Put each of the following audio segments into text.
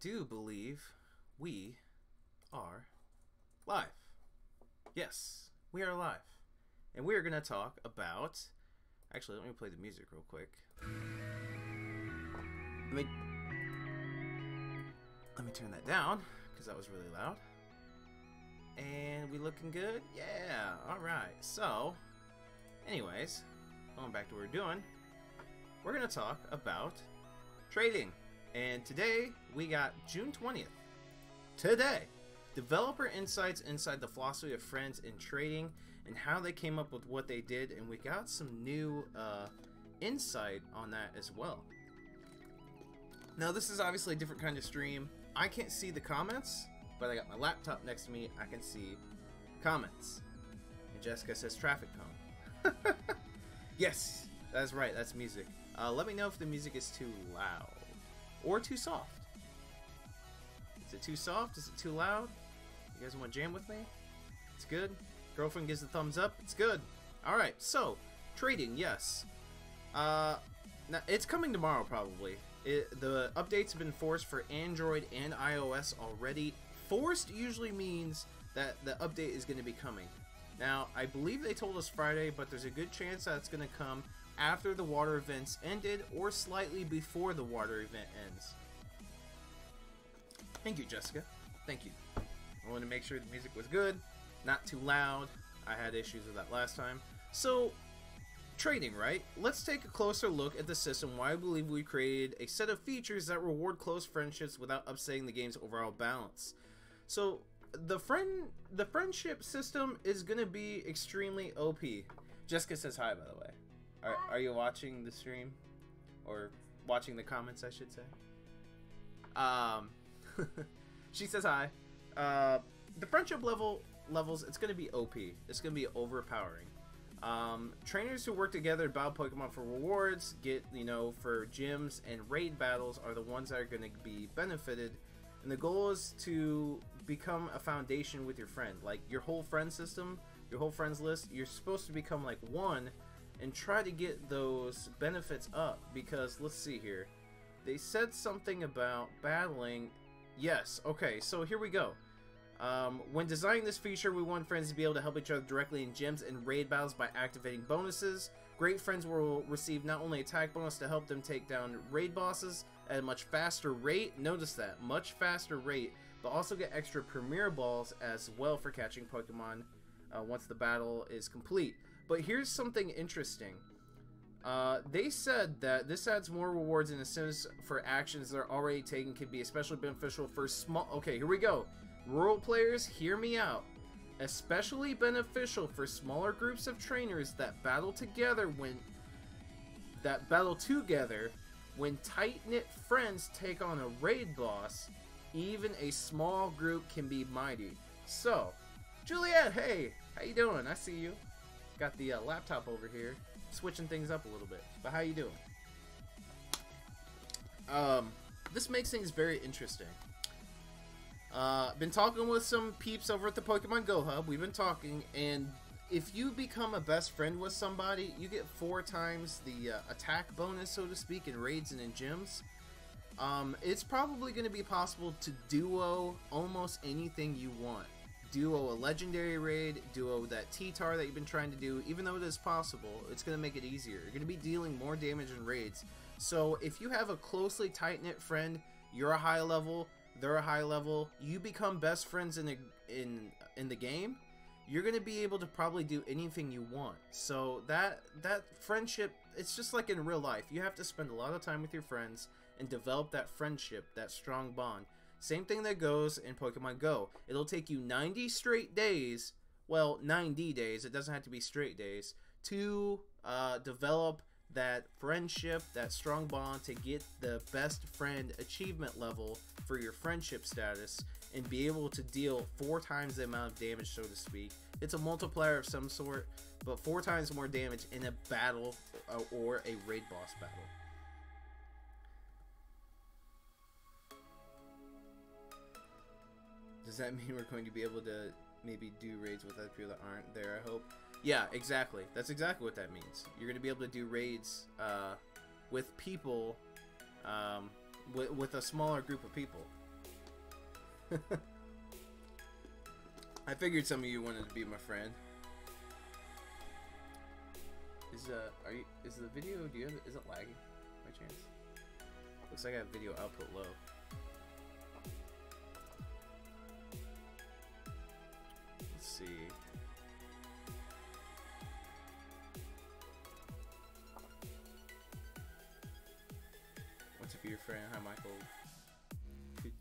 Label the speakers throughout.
Speaker 1: do believe we are live. Yes, we are live. And we are going to talk about... Actually, let me play the music real quick. Let me turn that down, because that was really loud. And we looking good? Yeah, alright. So, anyways, going back to what we're doing, we're going to talk about trading. And today, we got June 20th. Today, developer insights inside the philosophy of friends in trading and how they came up with what they did. And we got some new insight on that as well. Now, this is obviously a different kind of stream. I can't see the comments, but I got my laptop next to me. I can see comments. And Jessica says traffic cone. Yes, that's right. That's music. Let me know if the music is too loud or too soft. Is it too soft? Is it too loud? You guys want to jam with me? It's good. Girlfriend gives the thumbs up. It's good. All right. So trading, yes. Now it's coming tomorrow probably. The updates have been forced for Android and iOS already. Forced usually means that the update is going to be coming. Now, I believe they told us Friday, but there's a good chance that it's going to come after the water events ended or slightly before the water event ends. Thank you, Jessica. Thank you. I wanted to make sure the music was good, not too loud. I had issues with that last time. So, trading, right? Let's take a closer look at the system. Why I believe we created a set of features that reward close friendships without upsetting the game's overall balance. So the friendship system is going to be extremely OP. Jessica says hi, by the way. Are you watching the stream? Or watching the comments, I should say. She says hi. The friendship levels, it's going to be OP. It's going to be overpowering. Trainers who work together to battle Pokemon for rewards, for gyms and raid battles are the ones that are going to be benefited. And the goal is to become a foundation with your friend. Like your whole friend system, your whole friends list, you're supposed to become like one and try to get those benefits up. Because let's see here. They said something about battling. Yes, okay, so here we go. When designing this feature, we want friends to be able to help each other directly in gyms and raid battles by activating bonuses. Great friends will receive not only attack bonus to help them take down raid bosses at a much faster rate, notice that, much faster rate, but also get extra premier balls as well for catching Pokemon once the battle is complete. But here's something interesting. They said that this adds more rewards and incentives for actions that are already taken, can be especially beneficial for small... Okay, here we go. Rural players, hear me out. Especially beneficial for smaller groups of trainers that battle together when tight-knit friends take on a raid boss. Even a small group can be mighty. So, Juliet, hey, how you doing? I see you. Got the laptop over here, switching things up a little bit. But how you doing? This makes things very interesting. Been talking with some peeps over at the Pokemon Go Hub. We've been talking, and if you become a best friend with somebody, you get 4 times the attack bonus, so to speak, in raids and in gyms. It's probably going to be possible to duo almost anything you want. Duo a legendary raid, duo that T-Tar that you've been trying to do. Even though it is possible, it's going to make it easier. You're going to be dealing more damage in raids. So if you have a closely tight-knit friend, you're a high level, they're a high level, you become best friends in the game, you're going to be able to probably do anything you want. So that friendship, it's just like in real life. You have to spend a lot of time with your friends and develop that friendship, that strong bond. Same thing that goes in Pokemon Go. It'll take you 90 straight days, well, 90 days, it doesn't have to be straight days, to develop that friendship, that strong bond, to get the best friend achievement level for your friendship status and be able to deal 4 times the amount of damage, so to speak. It's a multiplier of some sort, but 4 times more damage in a battle or a raid boss battle. Does that mean we're going to be able to maybe do raids with other people that aren't there, I hope? Yeah, exactly. That's exactly what that means. You're going to be able to do raids with people, with a smaller group of people. I figured some of you wanted to be my friend. Is the video, is it lagging by chance? Looks like I have video output low. Let's see. Want to be your friend? Hi, Michael. Could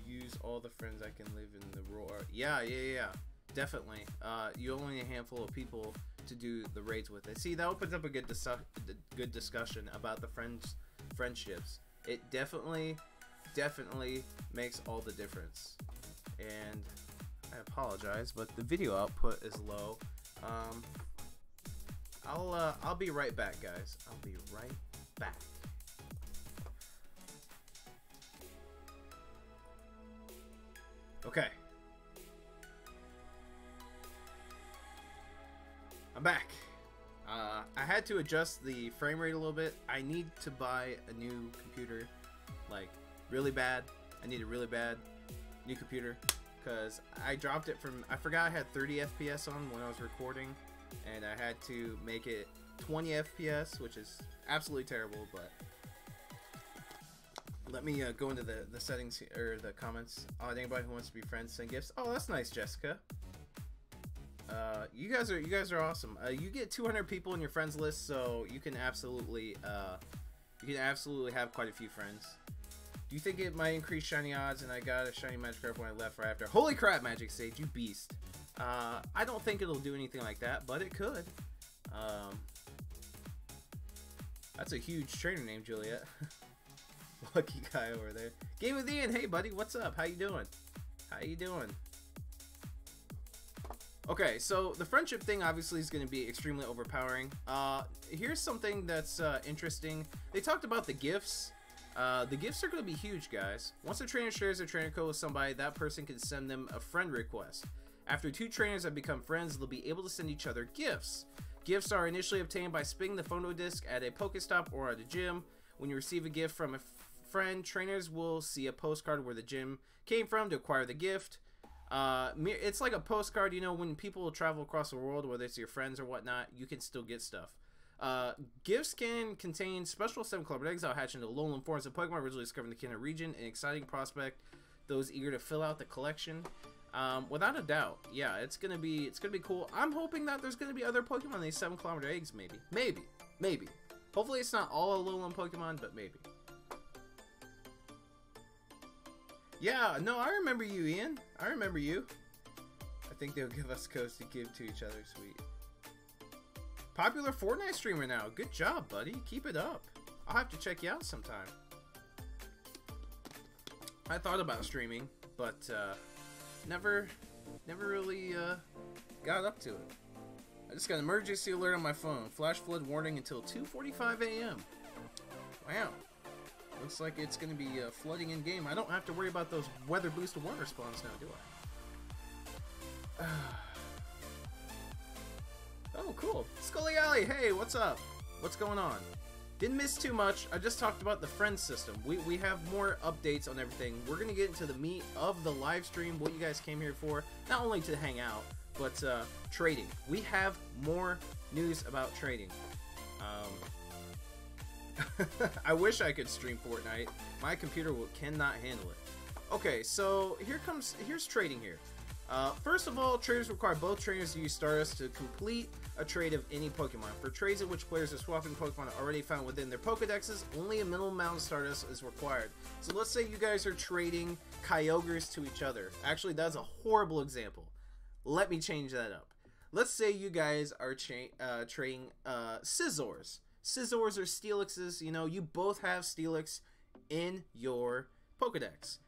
Speaker 1: use all the friends I can live in the roar. Yeah. Definitely. You only need a handful of people to do the raids with it. See, that opens up a good discussion about the friendships. It definitely makes all the difference. And I apologize, but the video output is low. I'll be right back, guys. I'll be right back. Okay. I'm back. I had to adjust the frame rate a little bit. I need to buy a new computer, like really bad. I need a really bad new computer because I dropped it from, I forgot I had 30 FPS on when I was recording, and I had to make it 20 FPS, which is absolutely terrible. But let me go into the settings or the comments. Anybody who wants to be friends, send gifts. Oh, that's nice, Jessica. You guys are awesome. You get 200 people in your friends list, so you can absolutely have quite a few friends. Do you think it might increase shiny odds? And I got a shiny magic card when I left right after. Holy crap, Magic Sage, you beast. I don't think it'll do anything like that, but it could. That's a huge trainer name, Juliet. Lucky guy over there. Game with Ian, hey buddy, what's up? How you doing? How you doing? Okay, so the friendship thing obviously is going to be extremely overpowering. Here's something that's interesting. They talked about the gifts. The gifts are going to be huge, guys. Once a trainer shares a trainer code with somebody, that person can send them a friend request. After two trainers have become friends, they'll be able to send each other gifts. Gifts are initially obtained by spinning the photo disc at a Pokestop or at a gym. When you receive a gift from a friend, trainers will see a postcard where the gym came from to acquire the gift. It's like a postcard, you know, when people travel across the world, whether it's your friends or whatnot, you can still get stuff. Gifts can contain special 7-colored eggs that will hatch into lowland forms of Pokemon originally discovered in the Kanto region, an exciting prospect, those eager to fill out the collection. Without a doubt, yeah, it's gonna be cool. I'm hoping that there's gonna be other Pokemon in these 7-kilometer eggs, maybe. Hopefully it's not all a lowland Pokemon, but maybe. Yeah, no, I remember you, Ian. I remember you. I think they'll give us codes to give to each other. Sweet. Popular Fortnite streamer now. Good job, buddy. Keep it up. I'll have to check you out sometime. I thought about streaming, but never really got up to it. I just got an emergency alert on my phone. Flash flood warning until 2:45 a.m. Wow. Looks like it's going to be flooding in game. I don't have to worry about those weather boosted water spawns now, do I? Oh, cool. Scully Alley, hey, what's up? What's going on? Didn't miss too much. I just talked about the friend system. We have more updates on everything. We're going to get into the meat of the live stream, what you guys came here for. Not only to hang out, but trading. We have more news about trading. I wish I could stream Fortnite. My computer cannot handle it. Okay, so here's trading here. First of all, traders require both trainers to use Stardust to complete a trade of any Pokemon. For trades in which players are swapping Pokemon already found within their Pokedexes, only a minimum amount of Stardust is required. So let's say you guys are trading Kyogres to each other. Actually, that's a horrible example. Let me change that up. Let's say you guys are trading Scizors. Scizors or Steelixes, you know, you both have Steelix in your Pokedex.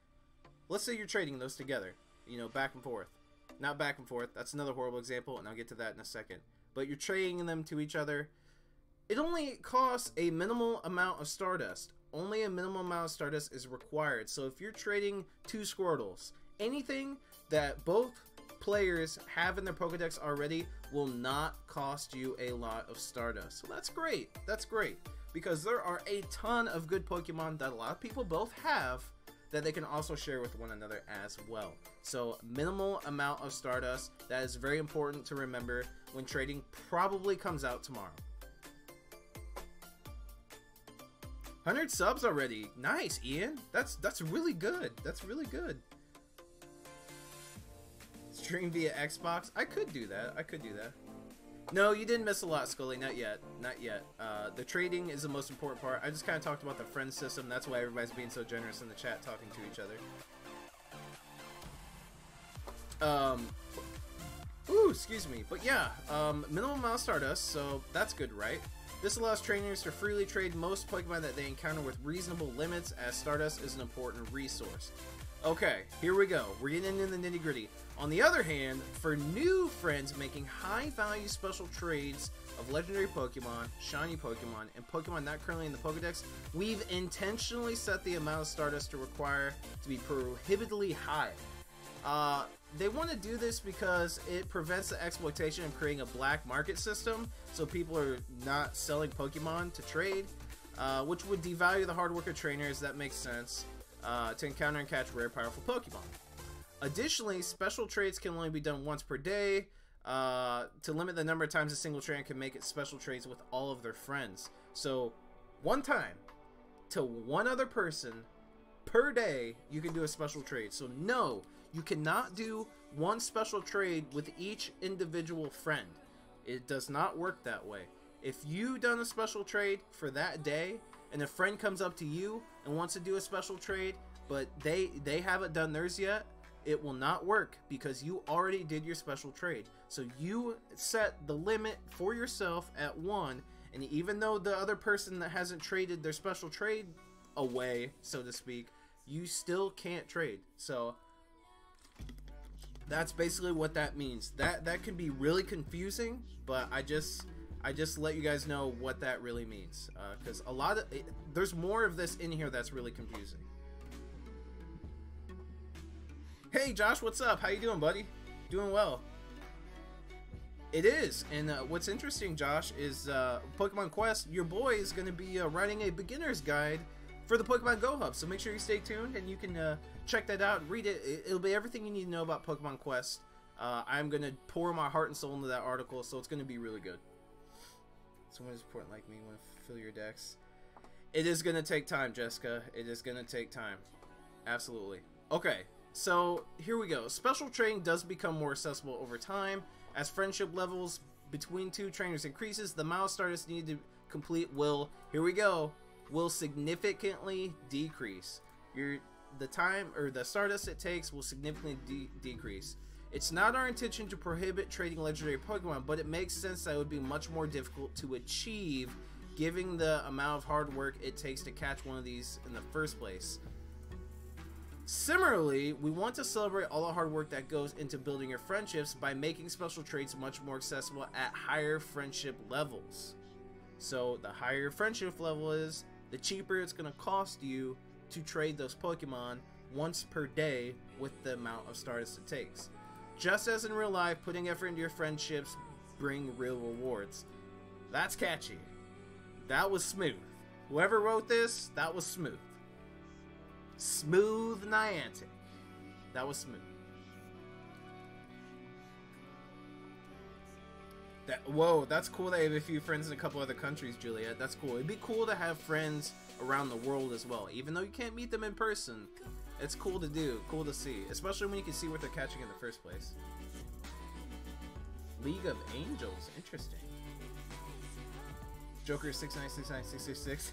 Speaker 1: Let's say you're trading those together, you know, back and forth. Not back and forth, that's another horrible example, and I'll get to that in a second. But you're trading them to each other. It only costs a minimal amount of Stardust. Only a minimal amount of Stardust is required. So if you're trading two Squirtles, anything that both players have in their Pokedex already will not cost you a lot of Stardust. So that's great. That's great. Because there are a ton of good Pokemon that a lot of people both have that they can also share with one another as well. So minimal amount of Stardust. That is very important to remember when trading. Probably comes out tomorrow. 100 subs already. Nice, Ian. That's really good. That's really good. Stream via Xbox. I could do that. I could do that. No, you didn't miss a lot, Scully. Not yet. Not yet. The trading is the most important part. I just kind of talked about the friend system. That's why everybody's being so generous in the chat, talking to each other. Ooh, excuse me. But yeah, minimum amount of Stardust, so that's good, right? This allows trainers to freely trade most Pokemon that they encounter with reasonable limits, as Stardust is an important resource. Okay, here we go. We're getting into the nitty-gritty. On the other hand, for new friends making high-value special trades of legendary Pokemon, shiny Pokemon, and Pokemon not currently in the Pokedex, we've intentionally set the amount of Stardust to require to be prohibitively high. They want to do this because it prevents the exploitation of creating a black market system, so people are not selling Pokemon to trade, which would devalue the hard work of trainers. That makes sense. To encounter and catch rare, powerful Pokemon. Additionally, special trades can only be done once per day to limit the number of times a single trainer can make its special trades with all of their friends. So, one time to one other person per day, you can do a special trade. So, no, you cannot do one special trade with each individual friend. It does not work that way. If you've done a special trade for that day, and a friend comes up to you and wants to do a special trade, but they haven't done theirs yet, it will not work because you already did your special trade. So you set the limit for yourself at 1, and even though the other person that hasn't traded their special trade away, so to speak, you still can't trade. So that's basically what that means. That can be really confusing, but I just let you guys know what that really means, because there's more of this in here that's really confusing. Hey Josh, what's up? How you doing, buddy? Doing well. It is, and what's interesting, Josh, is Pokemon Quest, your boy is going to be writing a beginner's guide for the Pokemon Go Hub, so make sure you stay tuned and you can check that out, read it. It'll be everything you need to know about Pokemon Quest. I'm going to pour my heart and soul into that article, so it's going to be really good. Someone is important like me want to fill your decks. It is going to take time, Jessica. It is going to take time. Absolutely. Okay, so here we go. Special trading does become more accessible over time. As friendship levels between two trainers increases, the amount of Stardust needed to complete will, here we go, will significantly decrease. The time or the Stardust it takes will significantly decrease. It's not our intention to prohibit trading legendary Pokemon, but it makes sense that it would be much more difficult to achieve given the amount of hard work it takes to catch one of these in the first place. Similarly, we want to celebrate all the hard work that goes into building your friendships by making special trades much more accessible at higher friendship levels. So the higher your friendship level is, the cheaper it's going to cost you to trade those Pokemon once per day with the amount of Stardust it takes. Just as in real life, putting effort into your friendships bring real rewards. That's catchy. That was smooth. Whoever wrote this, that was smooth. Smooth Niantic. That was smooth. Whoa, that's cool that you have a few friends in a couple other countries, Juliet. That's cool. It'd be cool to have friends around the world as well. Even though you can't meet them in person, it's cool to do, cool to see. Especially when you can see what they're catching in the first place. League of Angels, interesting. Joker 6969666.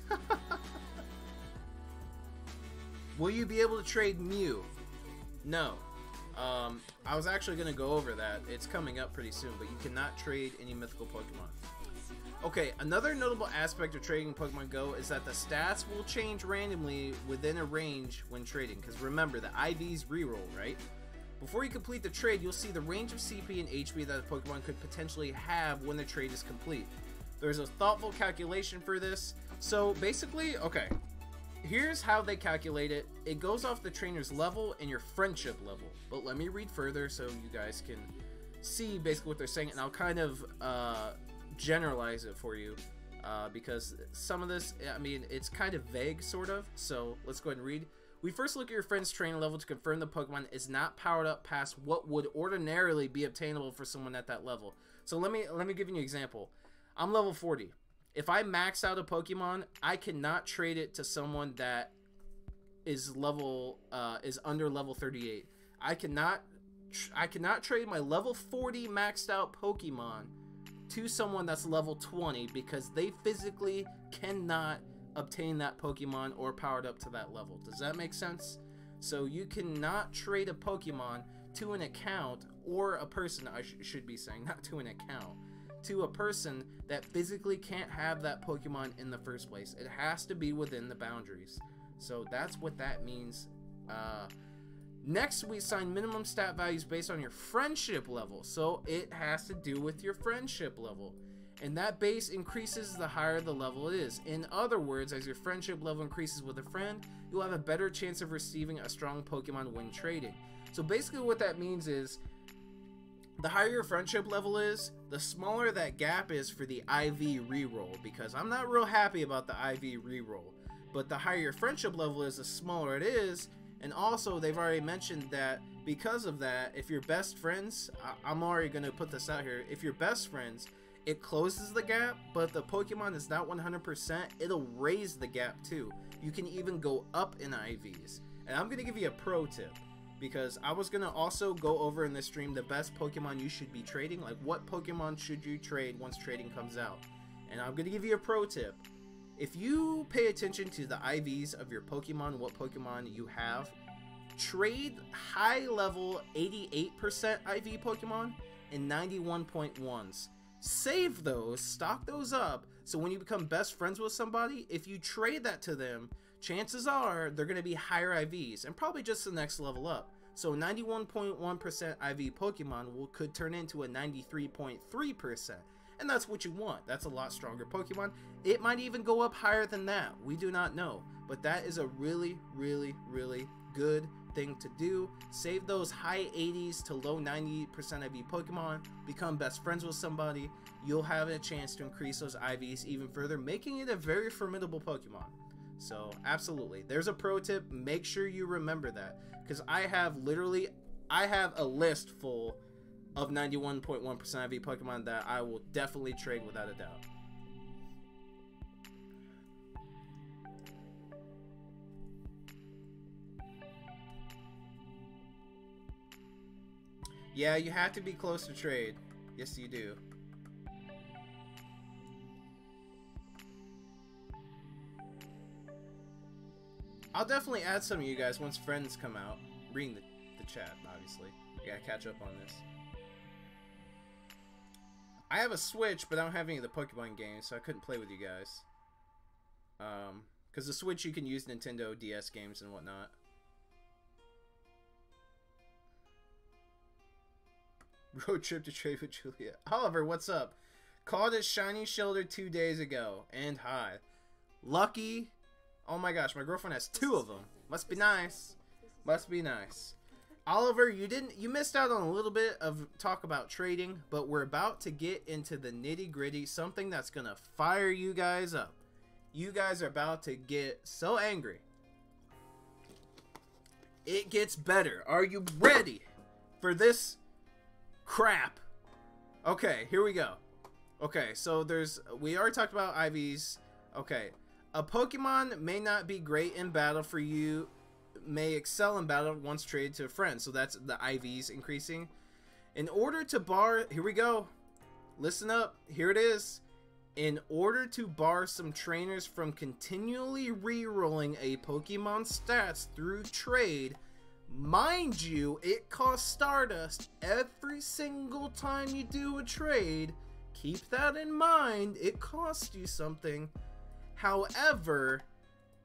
Speaker 1: Will you be able to trade Mew? No. I was actually going to go over that. It's coming up pretty soon, but you cannot trade any mythical Pokemon. Okay, another notable aspect of trading Pokemon Go is that the stats will change randomly within a range when trading. Because remember, the IVs reroll, right? Before you complete the trade, you'll see the range of CP and HP that a Pokemon could potentially have when the trade is complete. There's a thoughtful calculation for this. So basically, okay, here's how they calculate it. It goes off the trainer's level and your friendship level. But let me read further so you guys can see basically what they're saying. And I'll kind of generalize it for you because some of this, I mean, it's kind of vague, sort of. So let's go ahead and read. We first look at your friend's training level to confirm the Pokemon is not powered up past what would ordinarily be obtainable for someone at that level. So let me give you an example. I'm level 40. If I max out a Pokemon, I cannot trade it to someone that is under level 38. I cannot trade my level 40 maxed out Pokemon to someone that's level 20 because they physically cannot obtain that Pokemon or powered up to that level. Does that make sense? So you cannot trade a Pokemon to an account, or a person, I should be saying, not to an account, to a person that physically can't have that Pokemon in the first place. It has to be within the boundaries. So that's what that means. Next, we assign minimum stat values based on your friendship level. So it has to do with your friendship level. And that base increases the higher the level is. In other words, as your friendship level increases with a friend, you'll have a better chance of receiving a strong Pokemon when trading. So basically what that means is, the higher your friendship level is, the smaller that gap is for the IV reroll. Because I'm not real happy about the IV reroll. But the higher your friendship level is, the smaller it is. And also, they've already mentioned that because of that, if you're best friends, I'm already going to put this out here, if you're best friends, it closes the gap, but if the Pokemon is not 100%, it'll raise the gap too. You can even go up in IVs. And I'm going to give you a pro tip, because I was going to also go over in this stream the best Pokemon you should be trading, like what Pokemon should you trade once trading comes out. And I'm going to give you a pro tip. If you pay attention to the IVs of your Pokemon, what Pokemon you have, trade high level 88% IV Pokemon and 91.1s. Save those, stock those up, so when you become best friends with somebody, if you trade that to them, chances are they're going to be higher IVs and probably just the next level up. So 91.1% IV Pokemon could turn into a 93.3%. And that's what you want. That's a lot stronger Pokemon. It might even go up higher than that. We do not know. But that is a really, really, really good thing to do. Save those high 80s to low 90% IV Pokemon. Become best friends with somebody. You'll have a chance to increase those IVs even further, making it a very formidable Pokemon. So, absolutely. There's a pro tip. Make sure you remember that. Because I have a list full of 91.1% IV Pokemon that I will definitely trade without a doubt. Yeah, you have to be close to trade. Yes, you do. I'll definitely add some of you guys once friends come out. Reading the chat, obviously. You gotta catch up on this. I have a Switch, but I don't have any of the Pokemon games, so I couldn't play with you guys. Because the Switch, you can use Nintendo DS games and whatnot. Road trip to trade with Julia. Oliver, what's up? Called a shiny shoulder 2 days ago. And hi. Lucky. Oh my gosh, my girlfriend has 2 of them. Must be nice. Must be nice. Oliver, you missed out on a little bit of talk about trading, but we're about to get into the nitty-gritty, something that's gonna fire you guys up. You guys are about to get so angry. It gets better. Are you ready for this crap? Okay, here we go. Okay, so we already talked about IVs. Okay, a Pokemon may not be great in battle for you, may excel in battle once traded to a friend. So that's the IVs increasing. In order to bar, here we go. Listen up. Here it is. In order to bar some trainers from continually re-rolling a Pokemon stats through trade, mind you, it costs Stardust every single time you do a trade. Keep that in mind. It costs you something. However,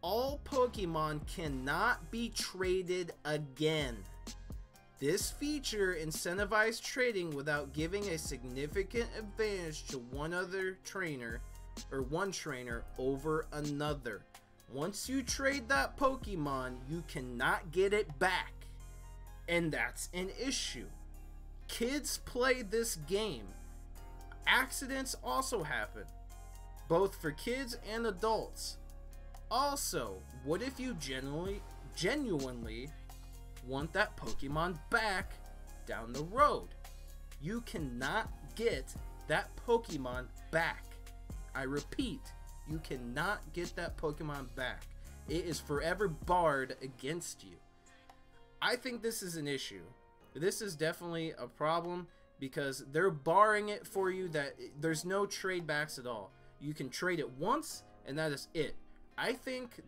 Speaker 1: all Pokemon cannot be traded again. This feature incentivizes trading without giving a significant advantage to one trainer over another. Once you trade that Pokemon, you cannot get it back. And that's an issue. Kids play this game. Accidents also happen, both for kids and adults. Also, what if you genuinely want that Pokemon back down the road. You cannot get that Pokemon back. I repeat, you cannot get that Pokemon back. It is forever barred against you. I think this is an issue. This is definitely a problem because they're barring it for you, that there's no trade backs at all. You can trade it once and that is it. I think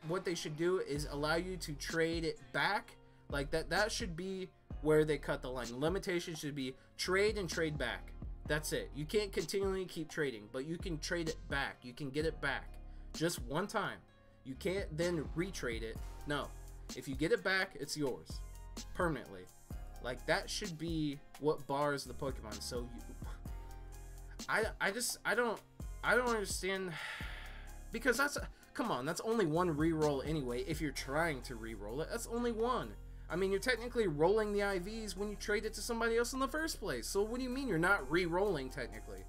Speaker 1: what they should do is allow you to trade it back. Like that should be where they cut the line. The limitation should be trade and trade back. That's it. You can't continually keep trading, but you can trade it back. You can get it back just one time. You can't then retrade it. No. If you get it back, it's yours permanently. Like, that should be what bars the Pokemon. So I don't understand, because come on, that's only one reroll anyway. If you're trying to reroll it, that's only one. I mean, you're technically rolling the IVs when you trade it to somebody else in the first place. So what do you mean you're not re-rolling technically?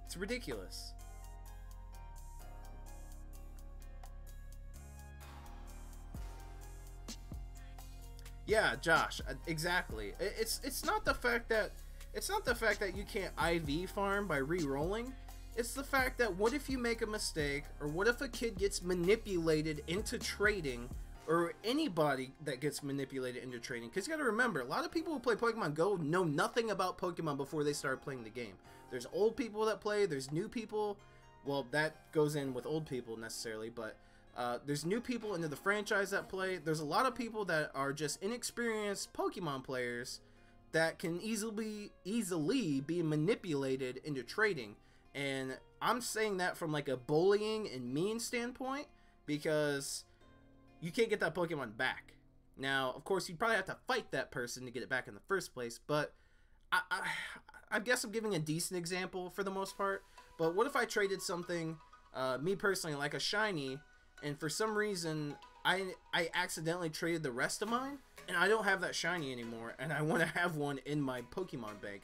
Speaker 1: It's ridiculous. Yeah, Josh, exactly. It's not the fact that you can't IV farm by re-rolling. It's the fact that what if you make a mistake, or what if a kid gets manipulated into trading, or anybody that gets manipulated into trading? Because you got to remember, a lot of people who play Pokemon Go know nothing about Pokemon before they start playing the game. There's old people that play, there's new people. Well, that goes in with old people necessarily, but there's new people into the franchise that play. There's a lot of people that are just inexperienced Pokemon players that can easily be manipulated into trading. And I'm saying that from like a bullying and mean standpoint, because you can't get that Pokemon back. Now, of course, you probably have to fight that person to get it back in the first place, but I guess I'm giving a decent example for the most part. But what if I traded something, me personally, like a shiny, and for some reason I accidentally traded the rest of mine, and I don't have that shiny anymore, and I want to have one in my Pokemon bank?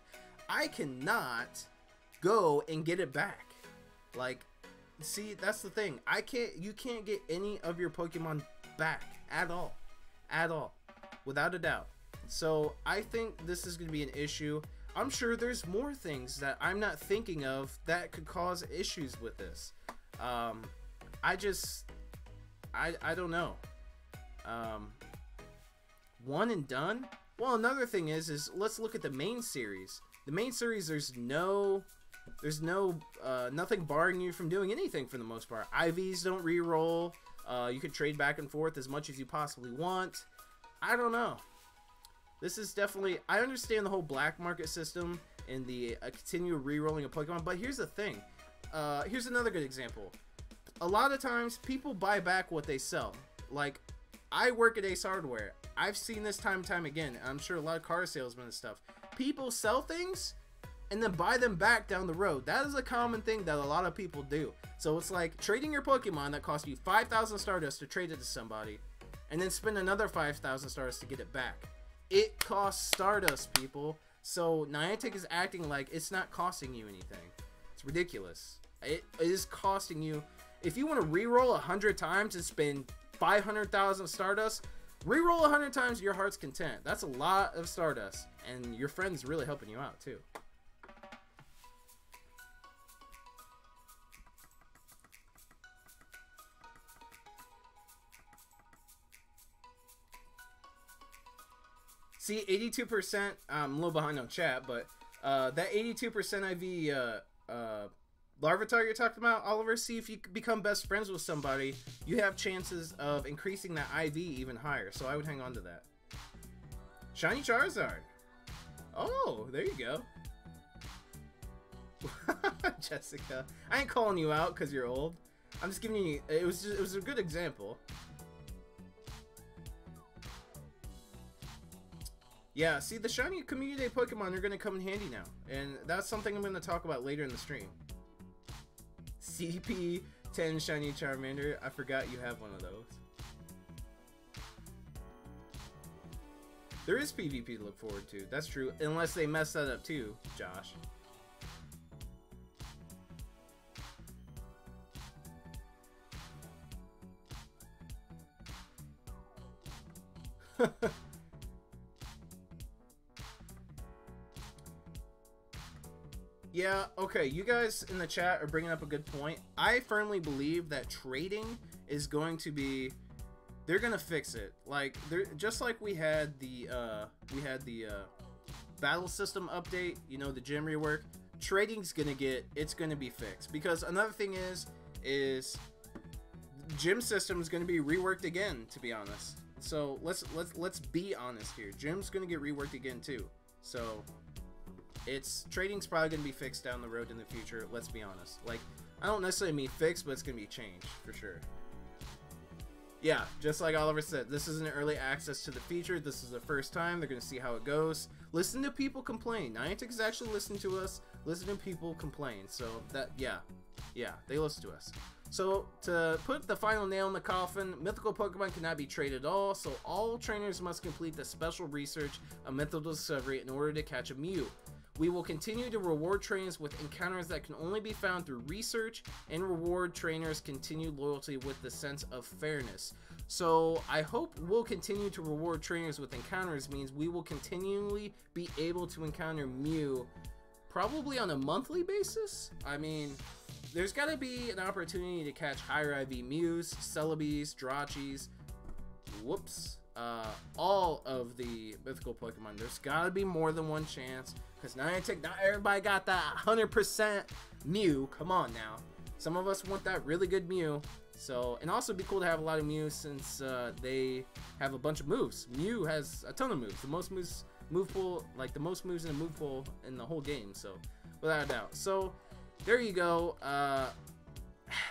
Speaker 1: I cannot go and get it back. Like, see, that's the thing. You can't get any of your Pokemon back at all, without a doubt. So I think this is going to be an issue. I'm sure there's more things that I'm not thinking of that could cause issues with this. I don't know. One and done? Well, another thing is let's look at the main series. The main series, there's nothing barring you from doing anything for the most part. IVs don't re-roll. You can trade back and forth as much as you possibly want. I don't know. This is definitely... I understand the whole black market system and the continual re-rolling of Pokemon, but here's the thing. Here's another good example. A lot of times, people buy back what they sell. Like, I work at Ace Hardware. I've seen this time and time again. I'm sure a lot of car salesmen and stuff. People sell things and then buy them back down the road. That is a common thing that a lot of people do. So it's like trading your Pokemon that cost you 5,000 Stardust to trade it to somebody, and then spend another 5,000 Stardust to get it back. It costs Stardust, people. So Niantic is acting like it's not costing you anything. It's ridiculous. It is costing you. If you want to re-roll 100 times and spend 500,000 Stardust, re-roll 100 times to your heart's content. That's a lot of Stardust, and your friend's really helping you out too. See, 82%, I'm a little behind on chat, but that 82% IV Larvitar you're talking about, Oliver, see, if you become best friends with somebody, you have chances of increasing that IV even higher, so I would hang on to that. Shiny Charizard. Oh, there you go. Jessica, I ain't calling you out because you're old. I'm just giving you, it was a good example. Yeah, see, the shiny Community Day Pokemon are going to come in handy now, and that's something I'm going to talk about later in the stream. CP10 Shiny Charmander, I forgot you have one of those. There is PvP to look forward to, that's true, unless they mess that up too, Josh. Yeah, okay, you guys in the chat are bringing up a good point. I firmly believe that trading is going to be, they're gonna fix it. Like, they're just like we had the battle system update, you know, the gym rework. Trading's gonna be fixed, because another thing is gym system is gonna be reworked again, to be honest. So let's be honest here. Gym's gonna get reworked again too. So trading's probably gonna be fixed down the road in the future. Let's be honest. Like, I don't necessarily mean fixed, but it's gonna be changed for sure. Yeah, just like Oliver said, this isn't early access to the feature. This is the first time. They're gonna see how it goes. Listen to people complain. Niantic is actually listening to us. Listen to people complain. So that, yeah, they listen to us. So to put the final nail in the coffin, mythical Pokemon cannot be traded at all. So all trainers must complete the special research of mythical discovery in order to catch a Mew. We will continue to reward trainers with encounters that can only be found through research, and reward trainers continued loyalty with the sense of fairness. So I hope we'll continue to reward trainers with encounters means we will continually be able to encounter Mew probably on a monthly basis. I mean, there's got to be an opportunity to catch higher IV Mews, Celebes, Drachis, all of the mythical Pokemon. There's got to be more than one chance, because Niantic, not everybody got that 100% Mew. Come on now. Some of us want that really good Mew. So, and also it'd be cool to have a lot of Mew, since they have a bunch of moves. Mew has a ton of moves. The most moves, move pool, like the most moves in a move pool in the whole game. So, without a doubt. So, there you go.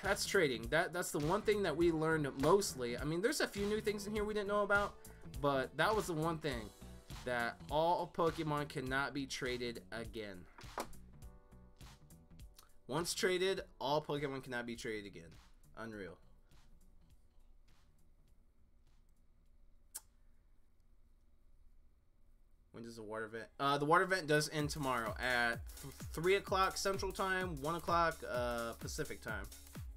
Speaker 1: That's trading. That's the one thing that we learned mostly. I mean, there's a few new things in here we didn't know about, but that was the one thing, that all Pokemon cannot be traded again. Once traded, all Pokemon cannot be traded again. Unreal. When does the water vent? The water vent does end tomorrow at 3 o'clock Central Time, 1 o'clock Pacific Time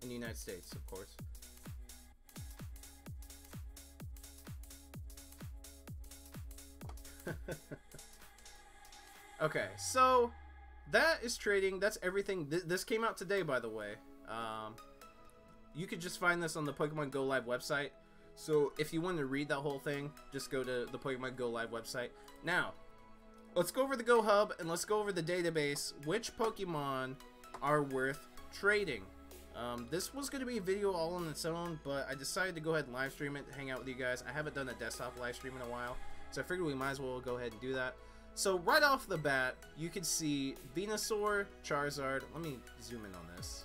Speaker 1: in the United States, of course. Okay, so that is trading. That's everything. This came out today, by the way. You could just find this on the Pokemon Go Live website. So if you want to read that whole thing, just go to the Pokemon Go Live website. Now, let's go over the Go Hub and let's go over the database. Which Pokemon are worth trading? This was going to be a video all on its own, but I decided to go ahead and live stream it, hang out with you guys. I haven't done a desktop live stream in a while, so I figured we might as well go ahead and do that. So right off the bat, you can see Venusaur, Charizard. Let me zoom in on this.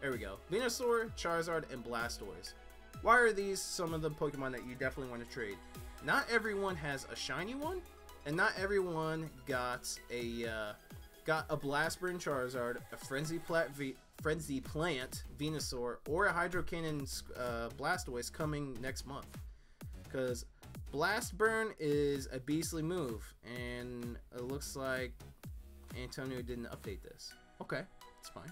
Speaker 1: There we go. Venusaur, Charizard, and Blastoise. Why are these some of the Pokemon that you definitely want to trade? Not everyone has a shiny one, and not everyone got a Blastburn Charizard, a Frenzy Plant Venusaur, or a Hydro Cannon Blastoise coming next month. Because Blastburn is a beastly move, and it looks like Antonio didn't update this. Okay, it's fine.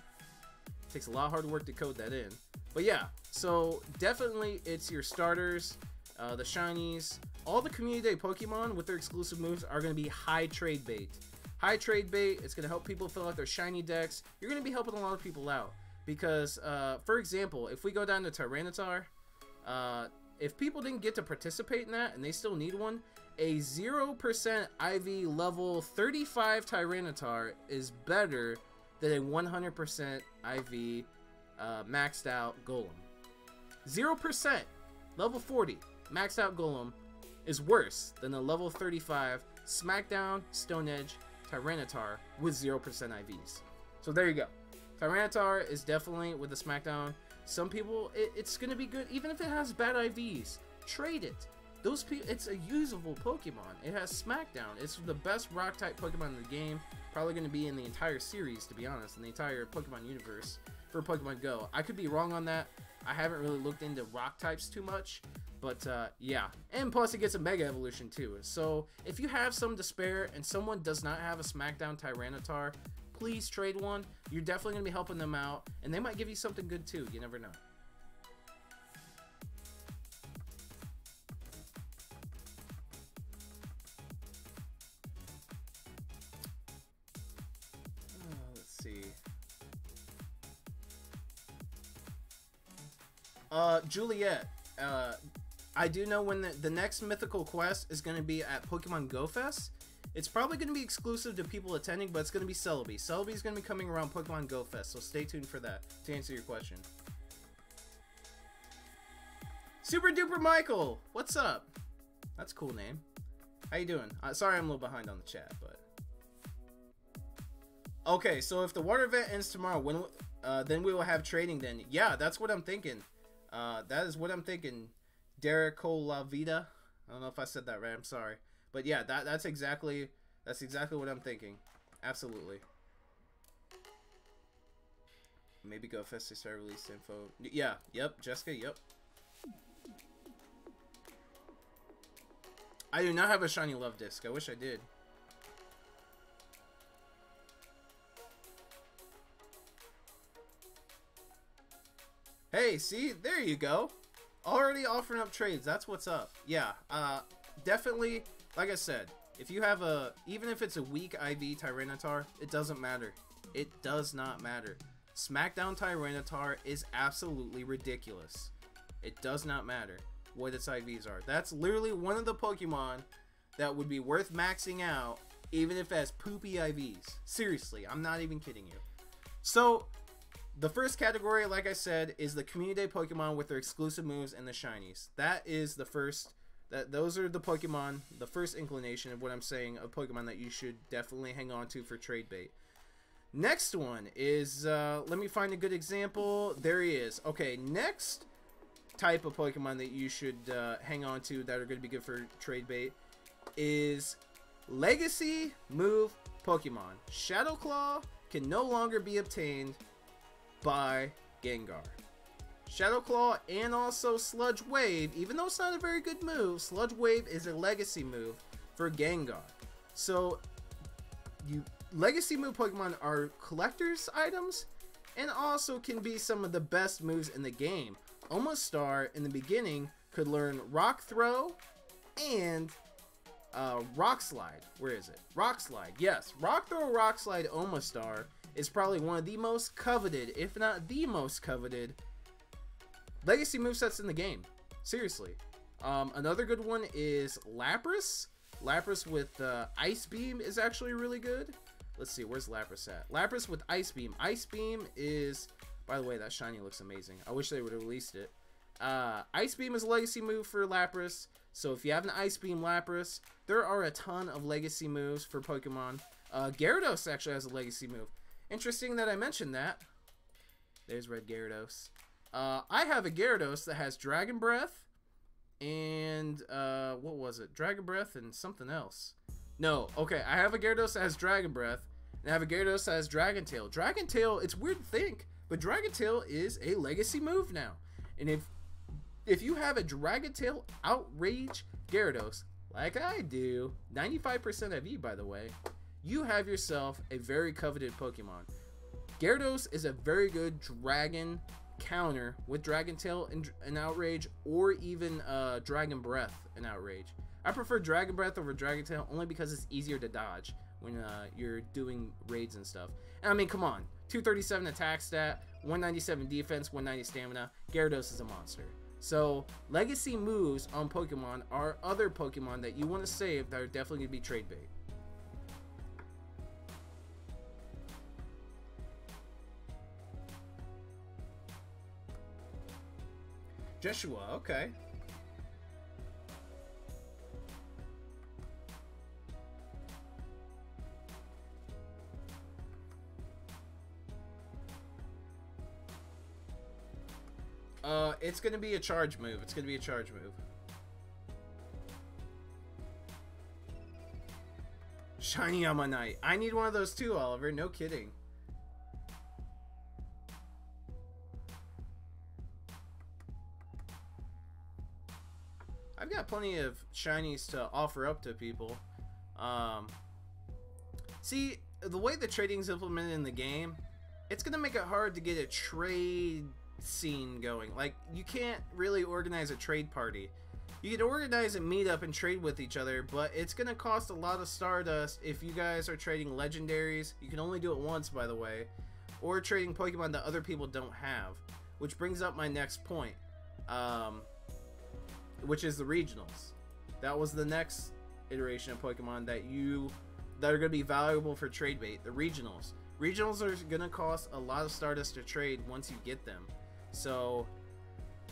Speaker 1: Takes a lot of hard work to code that in. But yeah, so definitely it's your starters, the shinies. All the community day Pokemon with their exclusive moves are going to be high trade bait. High trade bait, it's going to help people fill out their shiny decks. You're going to be helping a lot of people out. Because, for example, if we go down to Tyranitar, if people didn't get to participate in that and they still need one, a 0% IV level 35 Tyranitar is better than a 100% IV maxed out Golem. 0% level 40 maxed out Golem is worse than a level 35 Smackdown Stone Edge Tyranitar with 0% IVs. So there you go. Tyranitar is definitely with the Smackdown. Some people, it's going to be good even if it has bad IVs. Trade it. Those people, it's a usable Pokemon. It has Smackdown. It's the best rock type Pokemon in the game. Probably going to be in the entire series, to be honest, in the entire Pokemon universe for Pokemon Go. I could be wrong on that. I haven't really looked into rock types too much, but yeah. And plus it gets a Mega Evolution too. So if you have some to spare and someone does not have a Smackdown Tyranitar, please trade one. You're definitely going to be helping them out, and they might give you something good too. You never know. Juliet. I do know when the next mythical quest is going to be at Pokemon Go Fest. It's probably going to be exclusive to people attending, but it's going to be Celebi. Celebi is going to be coming around Pokemon Go Fest, so stay tuned for that, to answer your question. Super Duper Michael! What's up? That's a cool name. How you doing? Sorry I'm a little behind on the chat, but... Okay, so if the water event ends tomorrow, when then we will have trading then. Yeah, that's what I'm thinking. That is what I'm thinking. Derico La Vida. I don't know if I said that right. I'm sorry. But yeah, that's exactly what I'm thinking. Absolutely. Maybe Go Fest to start release info. Yeah, yep, Jessica, yep. I do not have a shiny love disc. I wish I did. Hey, see? There you go. Already offering up trades. That's what's up. Yeah, definitely, like I said, if you have a, even if it's a weak IV Tyranitar, it doesn't matter. It does not matter. SmackDown Tyranitar is absolutely ridiculous. It does not matter what its IVs are. That's literally one of the Pokemon that would be worth maxing out, even if it has poopy IVs. Seriously, I'm not even kidding you. So, the first category, like I said, is the Community Day Pokemon with their exclusive moves and the shinies. That is the first, those are the Pokemon, the first inclination of what I'm saying, a Pokemon that you should definitely hang on to for trade bait. Next one is, let me find a good example. There he is. Okay, next type of Pokemon that you should hang on to that are going to be good for trade bait is Legacy Move Pokemon. Shadow Claw can no longer be obtained by Gengar. Shadow Claw and also Sludge Wave, even though it's not a very good move, Sludge Wave is a legacy move for Gengar. So legacy move Pokemon are collector's items and also can be some of the best moves in the game. Omastar in the beginning could learn Rock Throw and Rock Slide. Where is it? Rock Slide. Yes, Rock Throw, Rock Slide Omastar is probably one of the most coveted, if not the most coveted, legacy movesets in the game. Seriously. Another good one is Lapras. Lapras with Ice Beam is actually really good. Let's see, where's Lapras at? Lapras with Ice Beam. Ice Beam is, by the way, that shiny looks amazing. I wish they would have released it. Ice Beam is a legacy move for Lapras. So if you have an Ice Beam Lapras, there are a ton of legacy moves for Pokemon. Gyarados actually has a legacy move. Interesting that I mentioned that. There's Red Gyarados. I have a Gyarados that has Dragon Breath and what was it? Dragon Breath and something else. No, okay, I have a Gyarados that has Dragon Breath and I have a Gyarados that has Dragon Tail. Dragon Tail, it's weird to think, but Dragon Tail is a legacy move now. And if you have a Dragon Tail Outrage Gyarados, like I do, 95% IV by the way, you have yourself a very coveted Pokemon. Gyarados is a very good dragon counter with Dragon Tail and Outrage, or even Dragon Breath and Outrage. I prefer Dragon Breath over Dragon Tail only because it's easier to dodge when you're doing raids and stuff. And I mean, come on, 237 attack stat, 197 defense, 190 stamina. Gyarados is a monster. So legacy moves on Pokemon are other Pokemon that you want to save that are definitely going to be trade bait. Joshua, okay. It's gonna be a charge move. It's gonna be a charge move. Shiny Ammonite. I need one of those too, Oliver. No kidding. I've got plenty of shinies to offer up to people. See, the way the trading's implemented in the game, it's gonna make it hard to get a trade scene going. Like, you can't really organize a trade party. You can organize a meetup and trade with each other, but it's gonna cost a lot of Stardust if you guys are trading legendaries. You can only do it once, by the way, or trading Pokemon that other people don't have. Which brings up my next point. which is the regionals. That was the next iteration of Pokemon that are going to be valuable for trade bait. The regionals. Regionals are going to cost a lot of Stardust to trade once you get them. So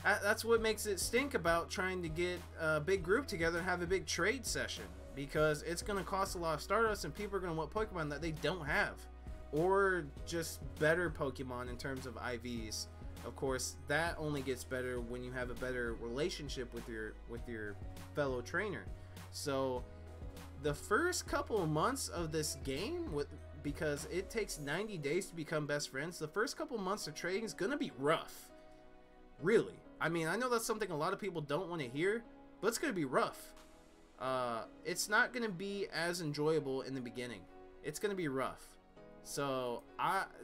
Speaker 1: that's what makes it stink about trying to get a big group together and have a big trade session, because it's going to cost a lot of Stardust and people are going to want Pokemon that they don't have, or just better Pokemon in terms of IVs. Of course, that only gets better when you have a better relationship with your fellow trainer. So the first couple of months of this game, because it takes 90 days to become best friends, the first couple of months of trading is gonna be rough. Really. I mean, I know that's something a lot of people don't want to hear, but it's gonna be rough. It's not gonna be as enjoyable in the beginning. It's gonna be rough. So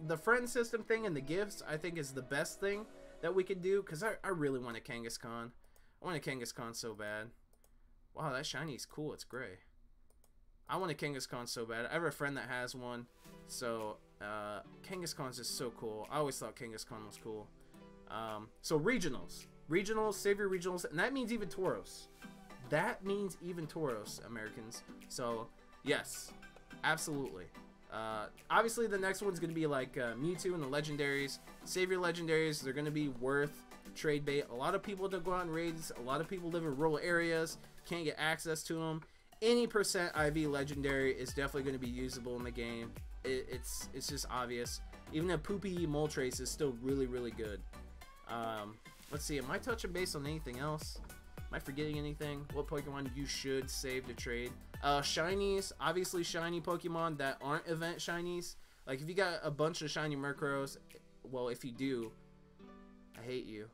Speaker 1: the friend system thing and the gifts, I think, is the best thing that we could do, because I really want a Kangaskhan. I want a Kangaskhan so bad. Wow, that shiny is cool. It's gray. I want a Kangaskhan so bad. I have a friend that has one. So Kangaskhan's just so cool. I always thought Kangaskhan was cool. So regionals. Regionals, save your regionals. And that means even Tauros. That means even Tauros, Americans. So, yes. Absolutely. Obviously, the next one's going to be like Mewtwo and the legendaries. Save your legendaries. They're going to be worth trade bait. A lot of people don't go out in raids. A lot of people live in rural areas. Can't get access to them. Any % IV legendary is definitely going to be usable in the game. It's just obvious. Even a poopy Moltres is still really, really good. Let's see. Am I touching base on anything else? Am I forgetting anything? What Pokemon you should save to trade? Shinies. Obviously, shiny Pokemon that aren't event shinies. Like, if you got a bunch of shiny Murkrows, well, if you do, I hate you.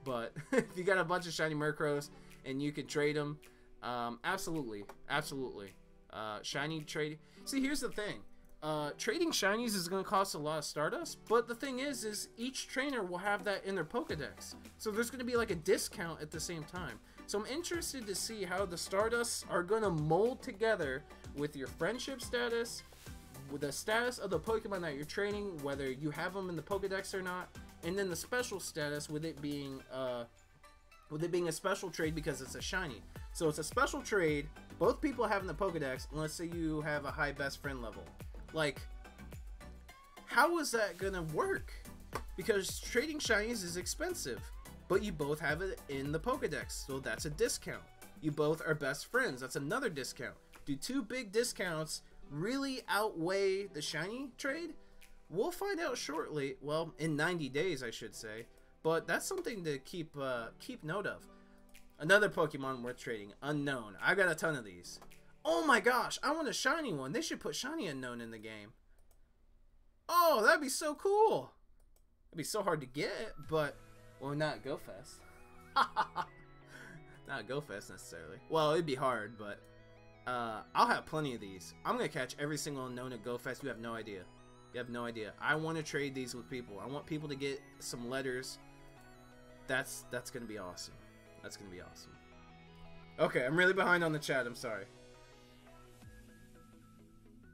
Speaker 1: But if you got a bunch of shiny Murkrows and you can trade them, absolutely. Absolutely. Shiny trade. See, here's the thing. Trading shinies is going to cost a lot of Stardust, but the thing is each trainer will have that in their Pokedex. So there's going to be like a discount at the same time. So I'm interested to see how the Stardusts are going to mold together with your friendship status, with the status of the Pokemon that you're training, whether you have them in the Pokedex or not, and then the special status with it being a special trade because it's a shiny. So it's a special trade, both people having the Pokedex, and let's say you have a high best friend level. Like, how is that gonna work? Because trading shinies is expensive, but you both have it in the Pokedex, so that's a discount. You both are best friends, that's another discount. Do two big discounts really outweigh the shiny trade? We'll find out shortly. Well, in 90 days, I should say. But that's something to keep note of. Another Pokemon worth trading, Unknown. I got a ton of these. Oh my gosh, I want a shiny one. They should put shiny Unknown in the game. Oh, that'd be so cool. It'd be so hard to get, but, well, not GoFest. Not GoFest necessarily. Well, it'd be hard, but I'll have plenty of these. I'm gonna catch every single Unknown at GoFest. You have no idea. You have no idea. I want to trade these with people. I want people to get some letters. That's gonna be awesome. That's gonna be awesome. Okay, I'm really behind on the chat. I'm sorry.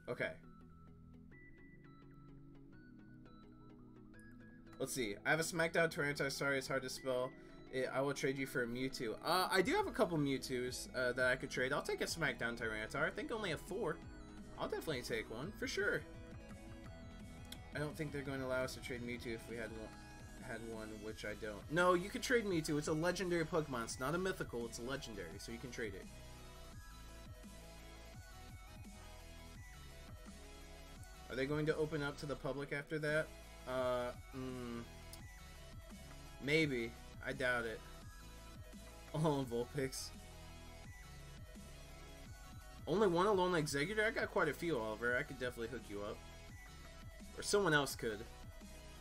Speaker 1: Okay. Let's see. I have a Smackdown Tyranitar. Sorry, it's hard to spell. I will trade you for a Mewtwo. I do have a couple Mewtwo's that I could trade. I'll take a Smackdown Tyranitar. I think I only have 4. I'll definitely take one for sure. I don't think they're going to allow us to trade Mewtwo if we had one, which I don't. No, you can trade Mewtwo. It's a legendary Pokemon. It's not a mythical. It's a legendary, so you can trade it. Are they going to open up to the public after that? Maybe. I doubt it. Oh, Vulpix. Only one Alone Executor? I got quite a few, Oliver. I could definitely hook you up. Or someone else could.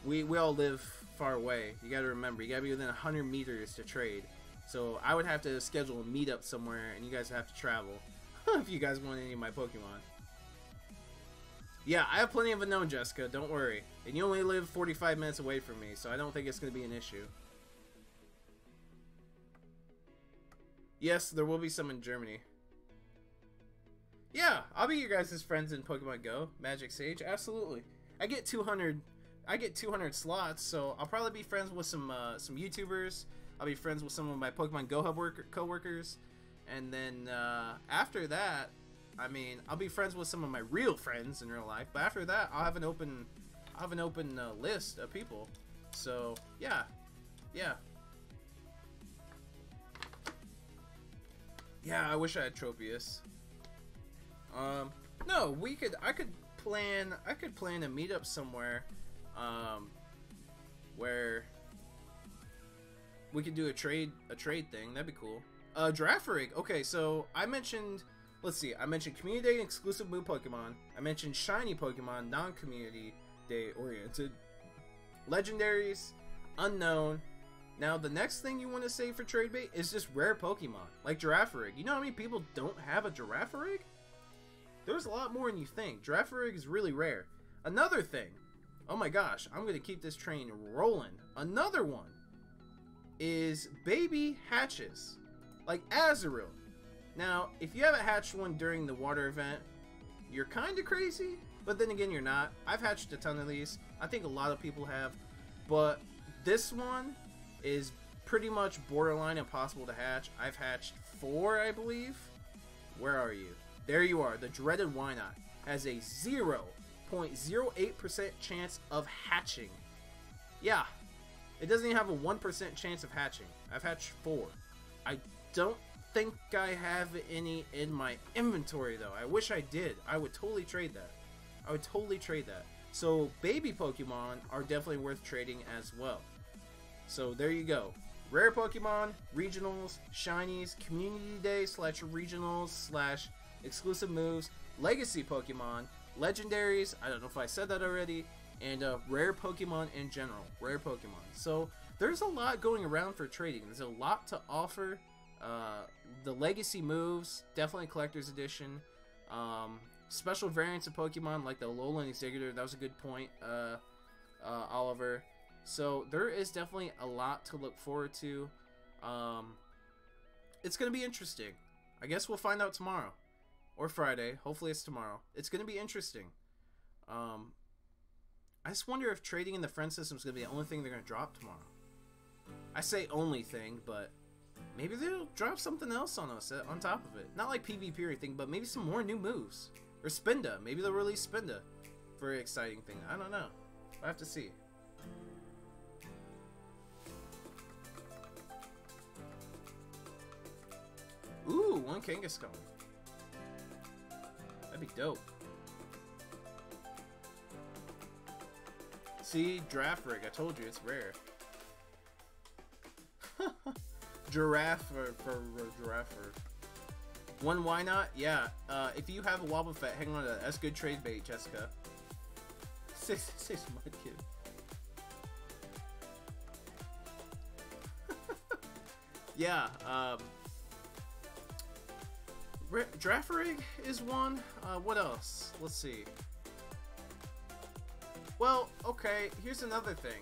Speaker 1: We all live far away. You gotta remember, you gotta be within 100 meters to trade. So I would have to schedule a meetup somewhere, and you guys have to travel. If you guys want any of my Pokemon. Yeah, I have plenty of Unknown, Jessica. Don't worry. And you only live 45 minutes away from me, so I don't think it's gonna be an issue. Yes, there will be some in Germany. Yeah, I'll be your guys' friends in Pokemon Go. Magic Sage, absolutely. I get 200 slots, so I'll probably be friends with some YouTubers. I'll be friends with some of my Pokemon Go Hub co-workers. And then after that, I mean, I'll be friends with some of my real friends in real life. But after that, I'll have an open list of people. So yeah. Yeah, I wish I had Tropius. No, I could plan a meetup somewhere, where we could do a trade thing. That'd be cool. Draft rig. Okay, so I mentioned community day and exclusive move Pokemon. I mentioned shiny Pokemon, non-community day oriented. Legendaries, unknown. Now, the next thing you want to say for trade bait is just rare Pokemon, like Girafarig. You know how many people don't have a Girafarig? There's a lot more than you think. Girafarig is really rare. Another thing, oh my gosh, I'm going to keep this train rolling. Another one is baby hatches, like Azurill. Now, if you haven't hatched one during the water event, you're kind of crazy, but then again, you're not. I've hatched a ton of these. I think a lot of people have, but this one is pretty much borderline impossible to hatch. I've hatched 4, I believe. Where are you? There you are. The dreaded Wynot has a 0.08% chance of hatching. Yeah, it doesn't even have a 1% chance of hatching. I've hatched 4. I don't think I have any in my inventory though. I wish I did. I would totally trade that. So baby Pokemon are definitely worth trading as well. So there you go. Rare Pokemon, regionals, shinies, community day / regionals / exclusive moves, legacy Pokemon, legendaries, I don't know if I said that already, and rare Pokemon in general. Rare Pokemon. So there's a lot going around for trading. There's a lot to offer. The legacy moves, definitely collector's edition. Special variants of Pokemon like the Alolan Executor, that was a good point, Oliver. So there is definitely a lot to look forward to. It's going to be interesting. I guess we'll find out tomorrow. Or Friday. Hopefully it's tomorrow. It's going to be interesting. I just wonder if trading in the friend system is going to be the only thing they're going to drop tomorrow. I say only thing, but maybe they'll drop something else on us on top of it. Not like PvP or anything, but maybe some more new moves. Or Spinda. Maybe they'll release Spinda. Very exciting thing. I don't know. I have to see. Ooh, one Kangaskhan. That'd be dope. See, Draft Rig. I told you it's rare. Giraffe for Giraffe. One Why Not? Yeah. If you have a Wobbuffet, hang on to that. That's good trade bait, Jessica. Six Mudkip. Yeah. Draft Rig is one. What else? Let's see. Well, okay, here's another thing.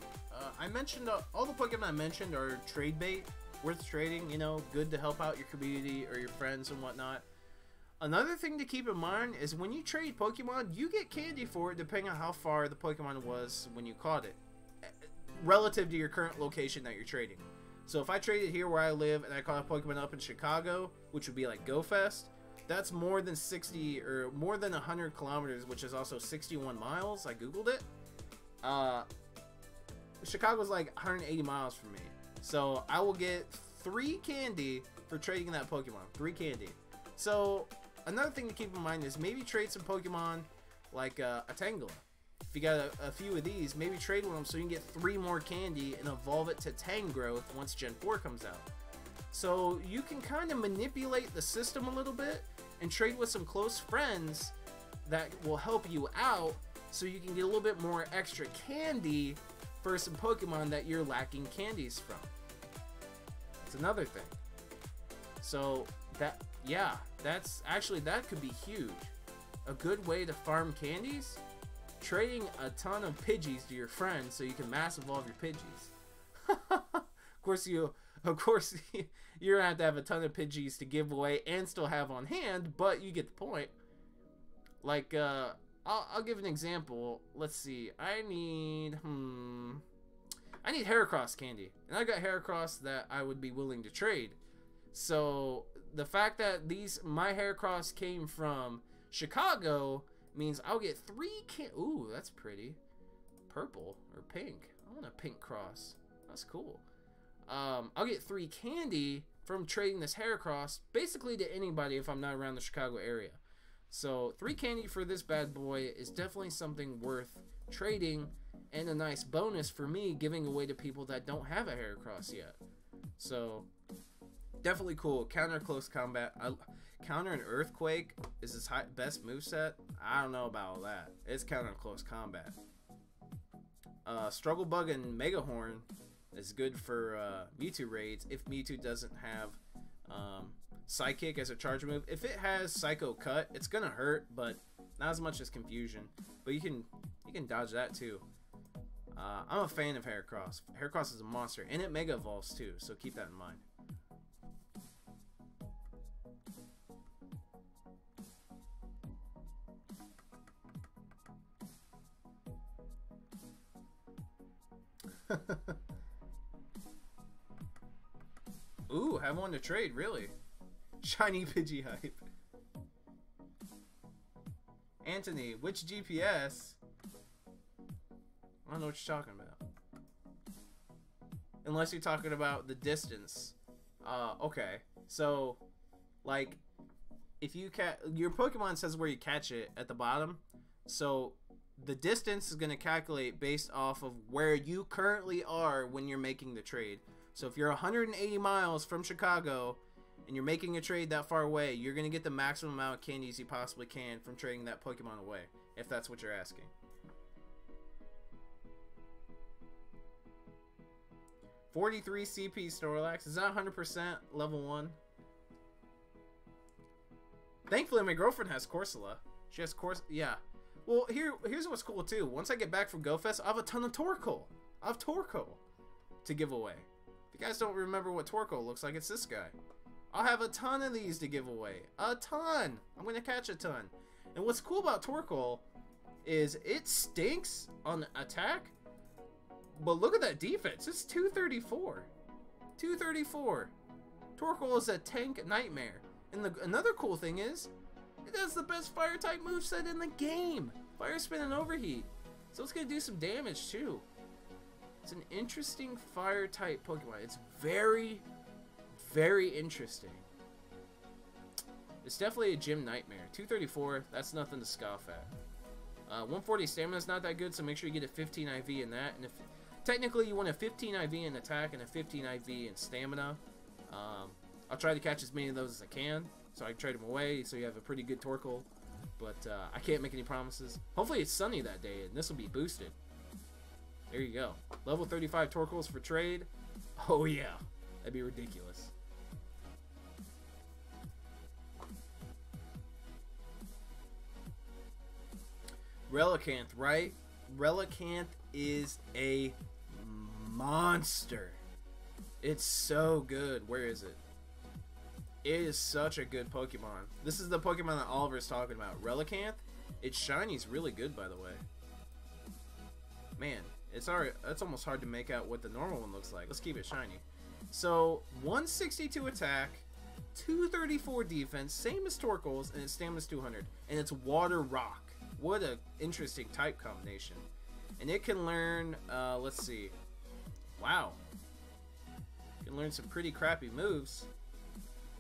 Speaker 1: I mentioned all the Pokemon I mentioned are trade bait, worth trading, you know, good to help out your community or your friends and whatnot. Another thing to keep in mind is when you trade Pokemon, you get candy for it depending on how far the Pokemon was when you caught it, relative to your current location that you're trading. So if I traded here where I live and I caught a Pokemon up in Chicago, which would be like Go Fest, that's more than 60 or more than 100 kilometers, which is also 61 miles. I googled it. Chicago's like 180 miles from me. So I will get 3 candy for trading that Pokemon. 3 candy. So another thing to keep in mind is maybe trade some Pokemon like a Tangela. If you got a few of these, maybe trade with them so you can get 3 more candy and evolve it to Tangrowth once Gen 4 comes out. So you can kind of manipulate the system a little bit and trade with some close friends that will help you out so you can get a little bit more extra candy for some Pokemon that you're lacking candies from. That's another thing. So that, yeah, that's actually, that could be huge. A good way to farm candies? Trading a ton of Pidgeys to your friends so you can mass evolve your Pidgeys. Of course, you're gonna have to have a ton of Pidgeys to give away and still have on hand, but you get the point. Like, I'll give an example. Let's see. I I need Heracross candy, and I got Heracross that I would be willing to trade. So the fact that my Heracross came from Chicago means I'll get 3 Ooh, that's pretty. Purple or pink. I want a pink cross. That's cool. I'll get 3 candy from trading this Heracross basically to anybody if I'm not around the Chicago area. So 3 candy for this bad boy is definitely something worth trading, and a nice bonus for me giving away to people that don't have a Heracross yet. So definitely cool. Counter close combat. Counter an earthquake is his best moveset. I don't know about all that. It's counter close combat. Struggle Bug and Mega Horn is good for Mewtwo raids if Mewtwo doesn't have Psychic as a charge move. If it has Psycho Cut, it's gonna hurt, but not as much as Confusion. But you can dodge that too. I'm a fan of Heracross. Heracross is a monster, and it Mega Evolves too, so keep that in mind. Ooh, have one to trade, really. Shiny Pidgey hype. Anthony, which GPS? I don't know what you're talking about. Unless you're talking about the distance. Okay. So, like, if you your Pokemon says where you catch it at the bottom. So, the distance is going to calculate based off of where you currently are when you're making the trade. So if you're 180 miles from Chicago and you're making a trade that far away, you're going to get the maximum amount of candies you possibly can from trading that Pokemon away, if that's what you're asking. $43 CP Snorlax. Is that 100% level 1? Thankfully, my girlfriend has Corsola. She has yeah. Well, here's what's cool too. Once I get back from GoFest, I have a ton of Torkoal. I have Torkoal to give away. If you guys don't remember what Torkoal looks like, it's this guy. I'll have a ton of these to give away. A ton. I'm going to catch a ton. And what's cool about Torkoal is it stinks on attack, but look at that defense. It's 234. 234. Torkoal is a tank nightmare. And another cool thing is, it has the best fire type moveset in the game. Fire Spin and Overheat. So it's going to do some damage too. It's an interesting fire type Pokemon. It's very, very interesting. It's definitely a gym nightmare. 234, that's nothing to scoff at. 140 stamina is not that good, so make sure you get a 15 IV in that. And if technically you want a 15 IV in attack and a 15 IV in stamina, I'll try to catch as many of those as I can, so I can trade them away, so you have a pretty good Torkoal. But I can't make any promises. Hopefully it's sunny that day, and this will be boosted. There you go. Level 35 Torkoals for trade. Oh yeah, that'd be ridiculous. Relicanth, right? Relicanth is a monster. It's so good. Where is it? It is such a good Pokemon. This is the Pokemon that Oliver's talking about. Relicanth. Its shiny's really good, by the way. Man, it's almost hard to make out what the normal one looks like. Let's keep it shiny. So 162 attack, 234 defense, same as Torkoal's, and its stamina's 200, and it's Water Rock. What a interesting type combination. And it can learn, let's see. Wow. It can learn some pretty crappy moves.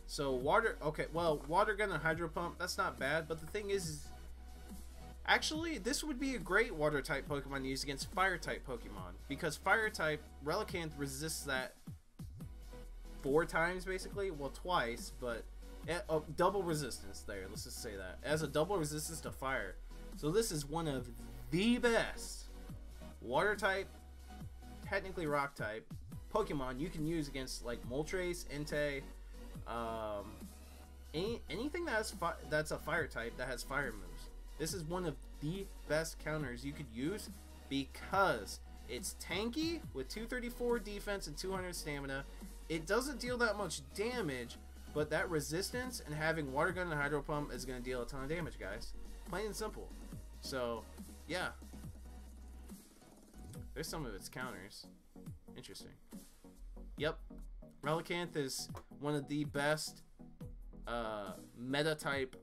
Speaker 1: So water, okay, well, Water Gun and Hydro Pump, that's not bad, but the thing is actually, this would be a great water type Pokemon to use against fire type Pokemon, because fire type Relicanth resists that 4 times basically, well twice, but double resistance there, let's just say that. It has a double resistance to fire. So this is one of the best water type, technically rock type, Pokemon you can use against like Moltres, Entei, anything that's a fire type that has fire moves. This is one of the best counters you could use because it's tanky with 234 defense and 200 stamina. It doesn't deal that much damage, but that resistance and having Water Gun and Hydro Pump is going to deal a ton of damage, guys. Plain and simple. So, yeah. There's some of its counters. Interesting. Yep. Relicanth is one of the best meta-type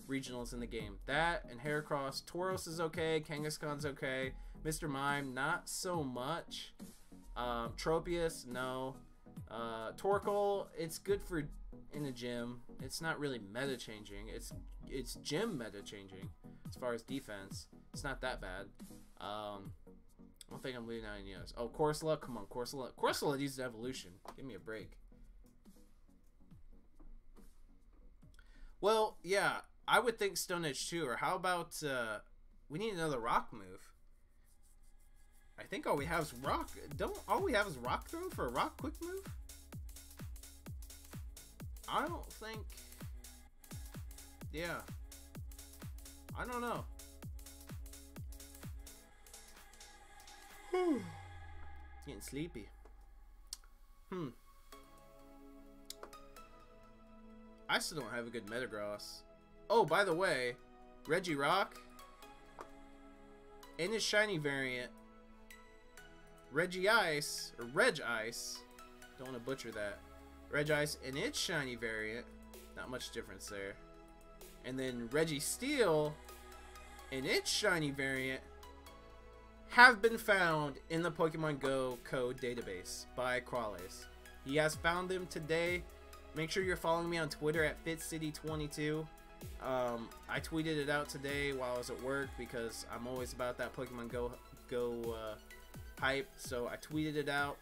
Speaker 1: regionals in the game. That and Heracross. Tauros is okay. Kangaskhan's okay. Mr. Mime, not so much. Tropius, no. Torkoal, it's good for in a gym. It's not really meta changing. It's gym meta changing as far as defense. It's not that bad. I don't think I'm leaving out any others. Oh, Corsola, come on, Corsola. Corsola needs an evolution. Give me a break. Well, yeah, I would think Stone Edge too. Or how about we need another rock move? I think all we have is rock. All we have is rock throw for a rock quick move? I don't think. Yeah. I don't know. Getting sleepy. I still don't have a good Metagross. Oh, by the way, Regirock in his shiny variant, Regice, or Regice, don't want to butcher that. Regice in its shiny variant, not much difference there. And then Registeel in its shiny variant have been found in the Pokemon Go code database by Crawlace. He has found them today. Make sure you're following me on Twitter at FitzCity22. I tweeted it out today while I was at work because I'm always about that Pokemon Go hype. So I tweeted it out.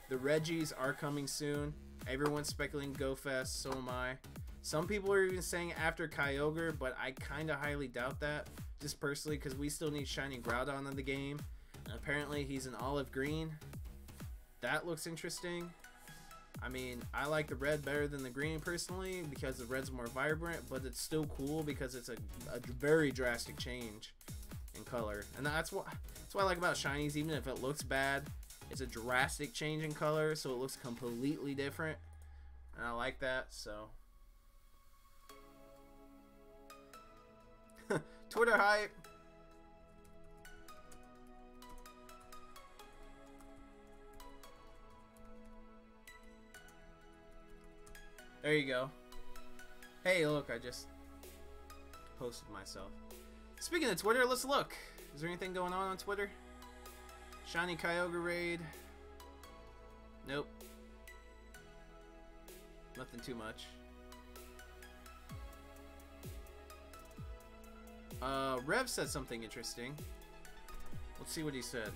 Speaker 1: The Regis are coming soon. Everyone's speculating Go Fest, so am I. Some people are even saying after Kyogre, but I kind of highly doubt that, just personally, because we still need shiny Groudon in the game. And apparently he's an olive green. That looks interesting. I mean, I like the red better than the green personally because the red's more vibrant, but it's still cool because it's a very drastic change in color. And that's what I like about shinies. Even if it looks bad, it's a drastic change in color, so it looks completely different. And I like that, so. Twitter hype. There you go. Hey, look, I just posted myself. Speaking of Twitter, let's look. Is there anything going on Twitter? Shiny Kyogre raid. Nope. Nothing too much. Rev said something interesting. Let's see what he said.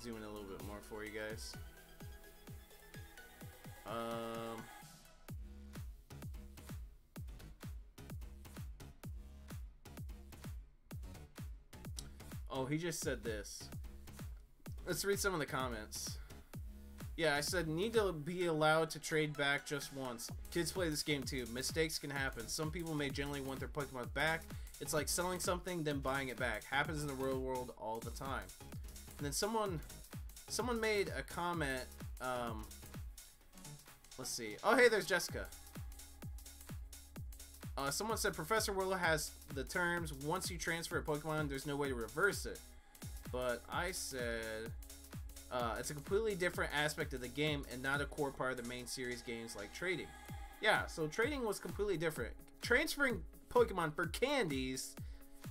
Speaker 1: Zoom in a little bit more for you guys. Oh, he just said this. Let's read some of the comments. Yeah, I said need to be allowed to trade back just once. Kids play this game too. Mistakes can happen. Some people may generally want their Pokemon back. It's like selling something then buying it back. Happens in the real world all the time. And then someone made a comment. Let's see. Oh, hey, there's Jessica. Someone said Professor Willow has the terms once you transfer a Pokemon, there's no way to reverse it. But I said it's a completely different aspect of the game and not a core part of the main series games like trading. Yeah, so trading was completely different. Transferring Pokemon for candies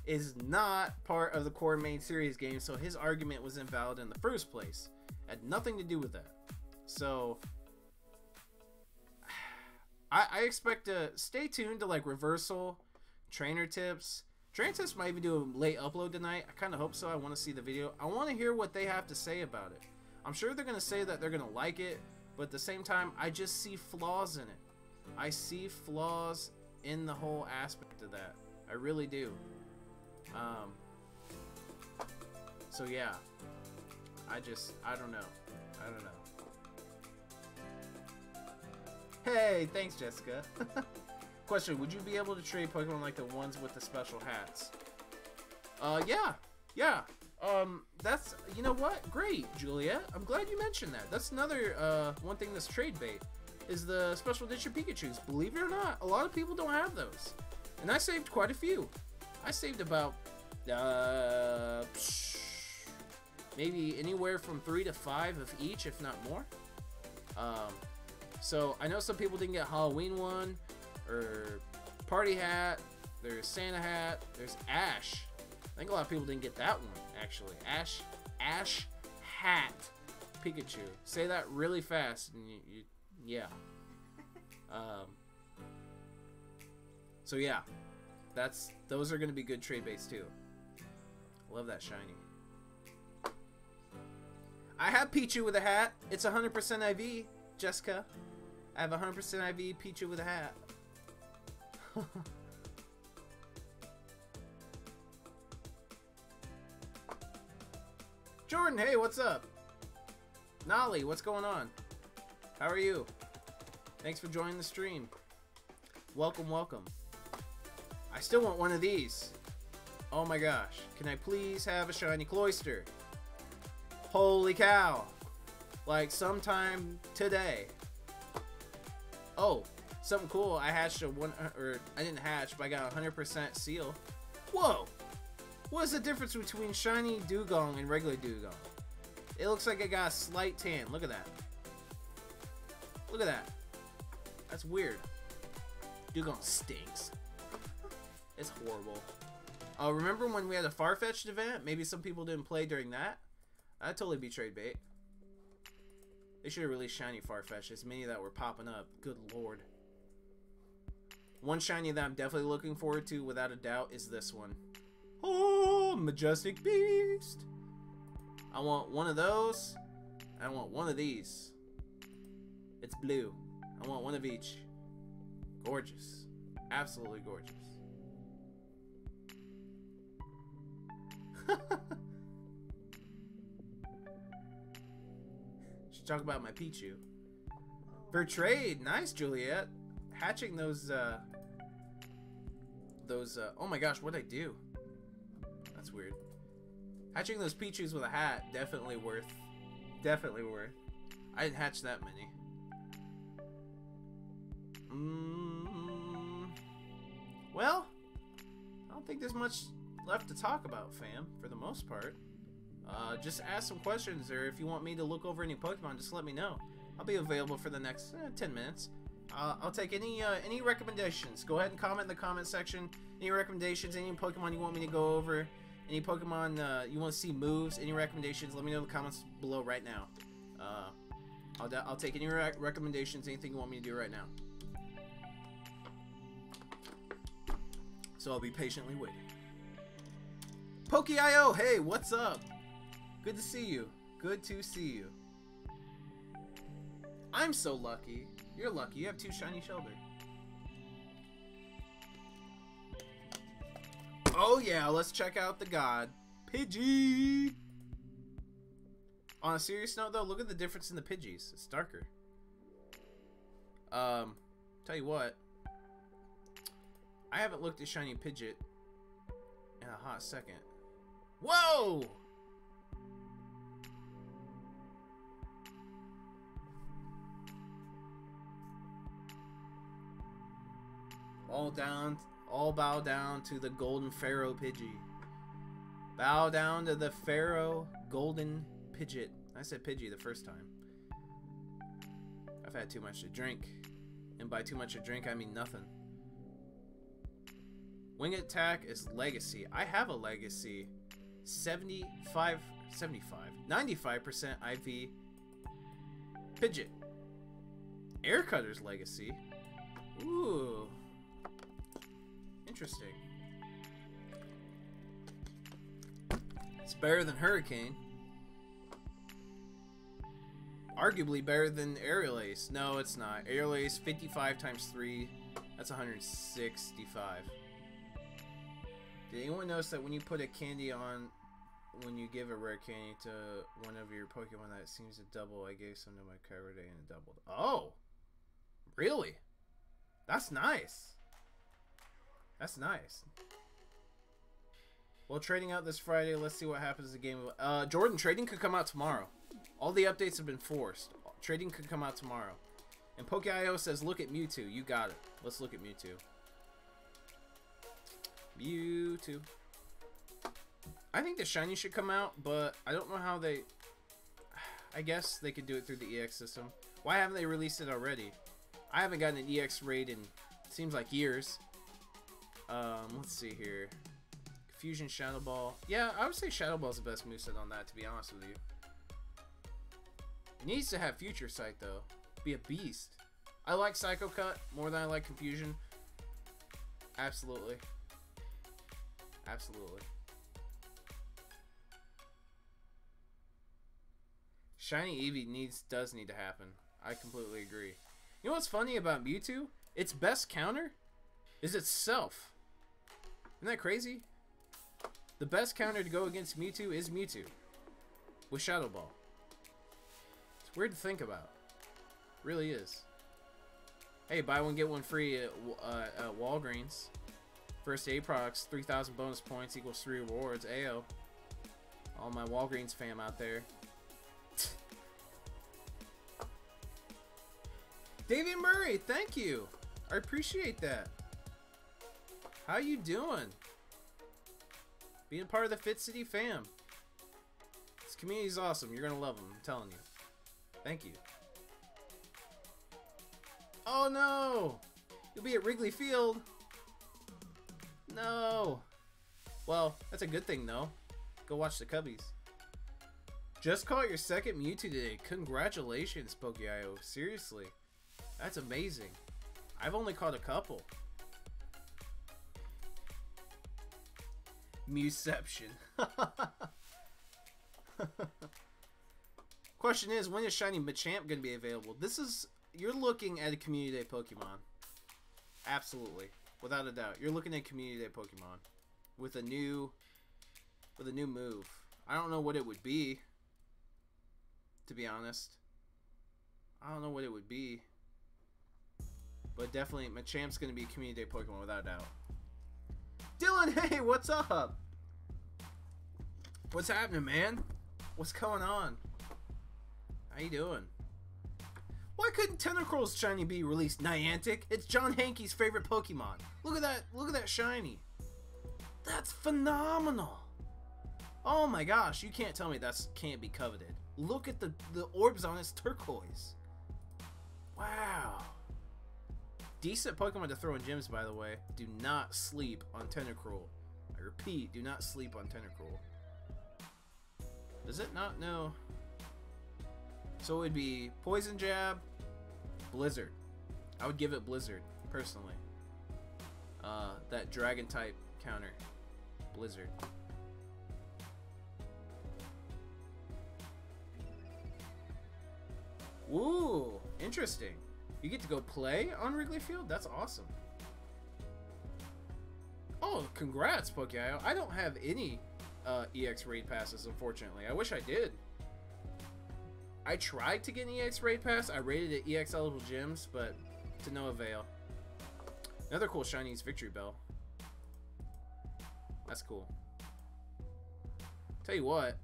Speaker 1: is not part of the core main series game, so his argument was invalid in the first place. Had nothing to do with that. So I expect to stay tuned to like reversal, trainer tips. Trainer tips might even do a late upload tonight. I kind of hope so. I want to see the video. I want to hear what they have to say about it. I'm sure they're going to say that they're going to like it, but at the same time, I just see flaws in it. I see flaws in the whole aspect of that. I really do. So yeah, I don't know. I don't know. Hey, thanks, Jessica. Question, would you be able to trade Pokemon like the ones with the special hats? Yeah. That's, you know what? Great, Juliet. I'm glad you mentioned that. That's another, one thing that's trade bait, is the special edition Pikachus. Believe it or not, a lot of people don't have those. And I saved quite a few. I saved about, maybe anywhere from 3 to 5 of each, if not more. So I know some people didn't get Halloween one, or party hat. There's Santa hat. There's Ash. I think a lot of people didn't get that one, actually. Ash hat Pikachu. Say that really fast, and yeah. So yeah, those are going to be good trade baits too. Love that shiny. I have Pichu with a hat. It's 100% IV, Jessica. I have 100% IV Pichu with a hat. Jordan, hey, what's up? Nolly, what's going on? How are you? Thanks for joining the stream. Welcome, welcome. I still want one of these. Oh my gosh. Can I please have a shiny Cloyster? Holy cow. Like sometime today. Oh, something cool. I hatched I didn't hatch, but I got 100% seal. Whoa. What is the difference between shiny Dugong and regular Dugong? It looks like I got a slight tan. Look at that. Look at that. That's weird. Dugong stinks. It's horrible. Remember when we had a Farfetch'd event? Maybe some people didn't play during that. That'd totally be trade bait. They should have released shiny Farfetch. As many that were popping up. Good lord. One shiny that I'm definitely looking forward to, without a doubt, is this one. Oh, Majestic Beast. I want one of those. I want one of these. It's blue. I want one of each. Gorgeous. Absolutely gorgeous. Should talk about my Pichu. For trade. Nice, Juliet. Hatching those, oh my gosh, what'd I do? That's weird. Hatching those Pichus with a hat, definitely worth. Definitely worth. I didn't hatch that many. Well, I don't think there's much left to talk about, fam, for the most part. Just ask some questions, or if you want me to look over any Pokemon, just let me know. I'll be available for the next 10 minutes. I'll take any recommendations. Go ahead and comment in the comment section. Any recommendations, any Pokemon you want me to go over, any Pokemon you want to see moves, any recommendations, let me know in the comments below right now. I'll take any recommendations, anything you want me to do right now. So I'll be patiently waiting. Poke.io, hey, what's up? Good to see you. Good to see you. I'm so lucky. You're lucky. You have 2 shiny Shelter. Oh yeah, let's check out the god. Pidgey! On a serious note though, look at the difference in the Pidgeys. It's darker. Tell you what. I haven't looked at shiny Pidgeot in a hot second. Whoa! All bow down to the golden Pharaoh Pidgey. Bow down to the Pharaoh golden Pidgeot. I said Pidgey the first time. I've had too much to drink. And by too much to drink, I mean nothing. Wing attack is legacy. I have a legacy. 95% IV Pidgeot. Air Cutter's legacy. Ooh. Interesting. It's better than Hurricane. Arguably better than Aerial Ace. No, it's not. Aerial Ace 55 times 3. That's 165. Did anyone notice that when you put a candy on, when you give a rare candy to one of your Pokemon, that it seems to double? I gave some to my Kyogre and it doubled. Oh! Really? That's nice. That's nice. Well, trading out this Friday. Let's see what happens in the game. Jordan, trading could come out tomorrow. All the updates have been forced. Trading could come out tomorrow. And Poke.io says, look at Mewtwo. You got it. Let's look at Mewtwo. Mewtwo. I think the shiny should come out, but I don't know how they... I guess they could do it through the EX system. Why haven't they released it already? I haven't gotten an EX raid in, seems like, years. Let's see here. Fusion Shadow Ball. Yeah, I would say Shadow Ball is the best moveset on that, to be honest with you. It needs to have Future Sight, though. Be a beast. I like Psycho Cut more than I like Confusion. Absolutely. Absolutely. Shiny Eevee does need to happen. I completely agree. You know what's funny about Mewtwo? Its best counter is itself. Isn't that crazy? The best counter to go against Mewtwo is Mewtwo. With Shadow Ball. It's weird to think about. It really is. Hey, buy one, get one free at Walgreens. First 8 products, 3,000 bonus points equals 3 rewards. Ayo. All my Walgreens fam out there. David Murray, thank you. I appreciate that. How you doing? Being part of the Fitz City fam. This community is awesome. You're gonna love them. I'm telling you. Thank you. Oh no! You'll be at Wrigley Field. No. Well, that's a good thing though. Go watch the Cubbies. Just caught your second Mewtwo today. Congratulations, Poke.io. Seriously. That's amazing. I've only caught a couple. Mewception. Question is, when is Shiny Machamp going to be available? You're looking at a Community Day Pokemon. Absolutely. Without a doubt. You're looking at Community Day Pokemon. With a new move. I don't know what it would be. To be honest. I don't know what it would be. But definitely, Machamp's going to be Community Day Pokemon without a doubt. Dylan, hey, what's up? What's happening, man? What's going on? How you doing? Why couldn't Tentacruel's shiny be released, Niantic? It's John Hankey's favorite Pokemon. Look at that. Look at that shiny. That's phenomenal. Oh my gosh, you can't tell me that can't be coveted. Look at the orbs on its turquoise. Wow. Decent Pokemon to throw in gyms, by the way. Do not sleep on Tentacruel. I repeat, do not sleep on Tentacruel. Does it not? No. So it would be Poison Jab, Blizzard. I would give it Blizzard, personally. That Dragon type counter. Blizzard. Ooh, interesting. You get to go play on Wrigley Field? That's awesome. Oh, congrats, Poke.io. I don't have any EX raid passes, unfortunately. I wish I did. I tried to get an EX raid pass. I raided at EX eligible gyms, but to no avail. Another cool shiny is Victory Bell. That's cool. Tell you what.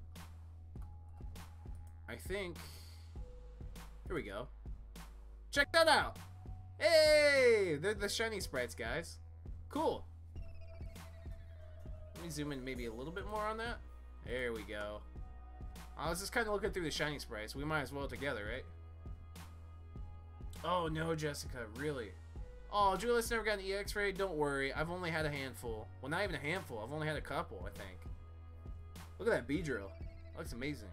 Speaker 1: I think... Here we go. Check that out! Hey! They're the shiny sprites, guys. Cool. Let me zoom in maybe a little bit more on that. There we go. I was just kind of looking through the shiny sprites. We might as well together, right? Oh no, Jessica, really? Oh, Julius never got an EX raid? Don't worry, I've only had a handful. Well, not even a handful. I've only had a couple, I think. Look at that Beedrill. That looks amazing.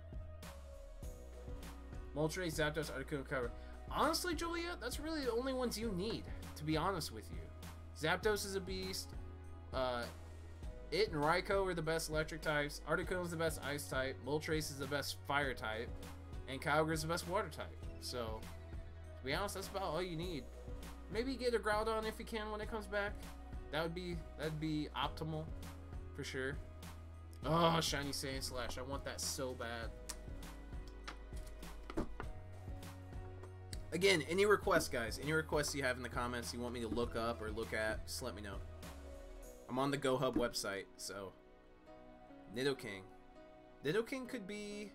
Speaker 1: Moltres, Zapdos, Articuno cover. Honestly, Juliet, that's really the only ones you need, to be honest with you. Zapdos is a beast. It and Raikou are the best electric types. Articuno is the best ice type. Moltres is the best fire type. And Kyogre is the best water type. So, to be honest, that's about all you need. Maybe get a Groudon if you can when it comes back. That'd be optimal, for sure. Oh, shiny Saiyan Slash. I want that so bad. Again, any requests, guys. Any requests you have in the comments you want me to look up or look at, just let me know. I'm on the GoHub website, so. Nidoking. Nidoking could be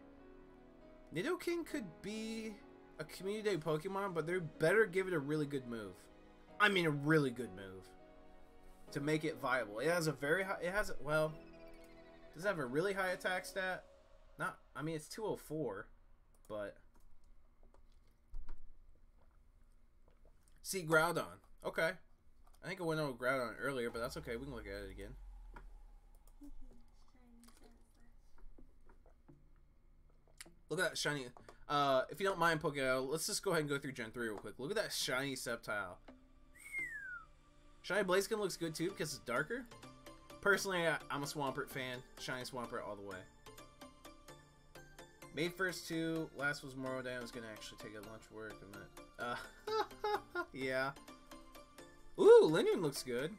Speaker 1: a Community Day Pokemon, but they better give it a really good move. I mean, a really good move. To make it viable. It has a very high, well, Does it have a really high attack stat? Not, I mean, it's 204, but... See, Groudon. Okay. I think I went over Groudon earlier, but that's okay. We can look at it again. Look at that shiny... if you don't mind, Pokemon, let's just go ahead and go through Gen 3 real quick. Look at that shiny Sceptile. Shiny Blaziken looks good too because it's darker. Personally, I'm a Swampert fan. Shiny Swampert all the way. Made first 2. Last was Morrowind. I was going to actually take a lunch work a minute. Yeah. Ooh, Linian looks good.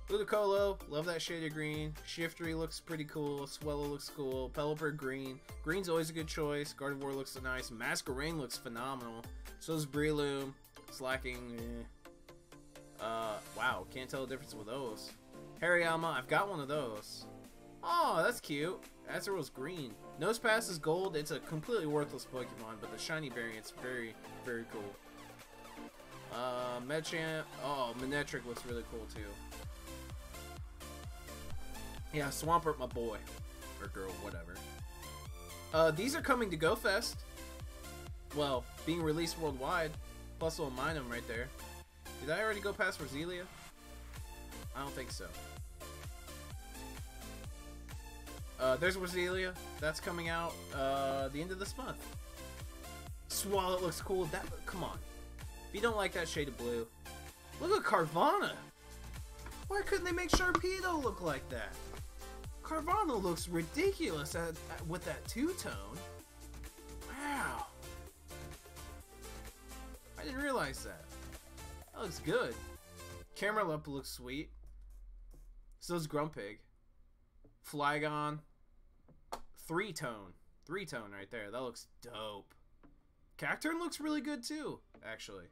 Speaker 1: Ludicolo, love that shade of green. Shiftry looks pretty cool. Swellow looks cool. Pelipper green. Green's always a good choice. Gardevoir looks so nice. Masquerain looks phenomenal. So does Breloom. Slacking, wow, can't tell the difference with those. Hariyama, I've got one of those. Oh, that's cute. Azurill's green. Nosepass is gold. It's a completely worthless Pokemon, but the shiny variant's very, very cool. Medicham. Oh, Manectric looks really cool too. Yeah, Swampert, my boy. Or girl, whatever. These are coming to Go Fest. Well, being released worldwide. Plus, we'll mine them right there. Did I already go past Roselia? I don't think so. There's Roselia. That's coming out the end of this month. Swallow looks cool. That, come on. If you don't like that shade of blue, look at Carvanha. Why couldn't they make Sharpedo look like that? Carvanha looks ridiculous with that two-tone. Wow. I didn't realize that. That looks good. Camerupt looks sweet. So does Grumpig. Flygon. Three-tone. Three-tone right there. That looks dope. Cacturne looks really good too, actually.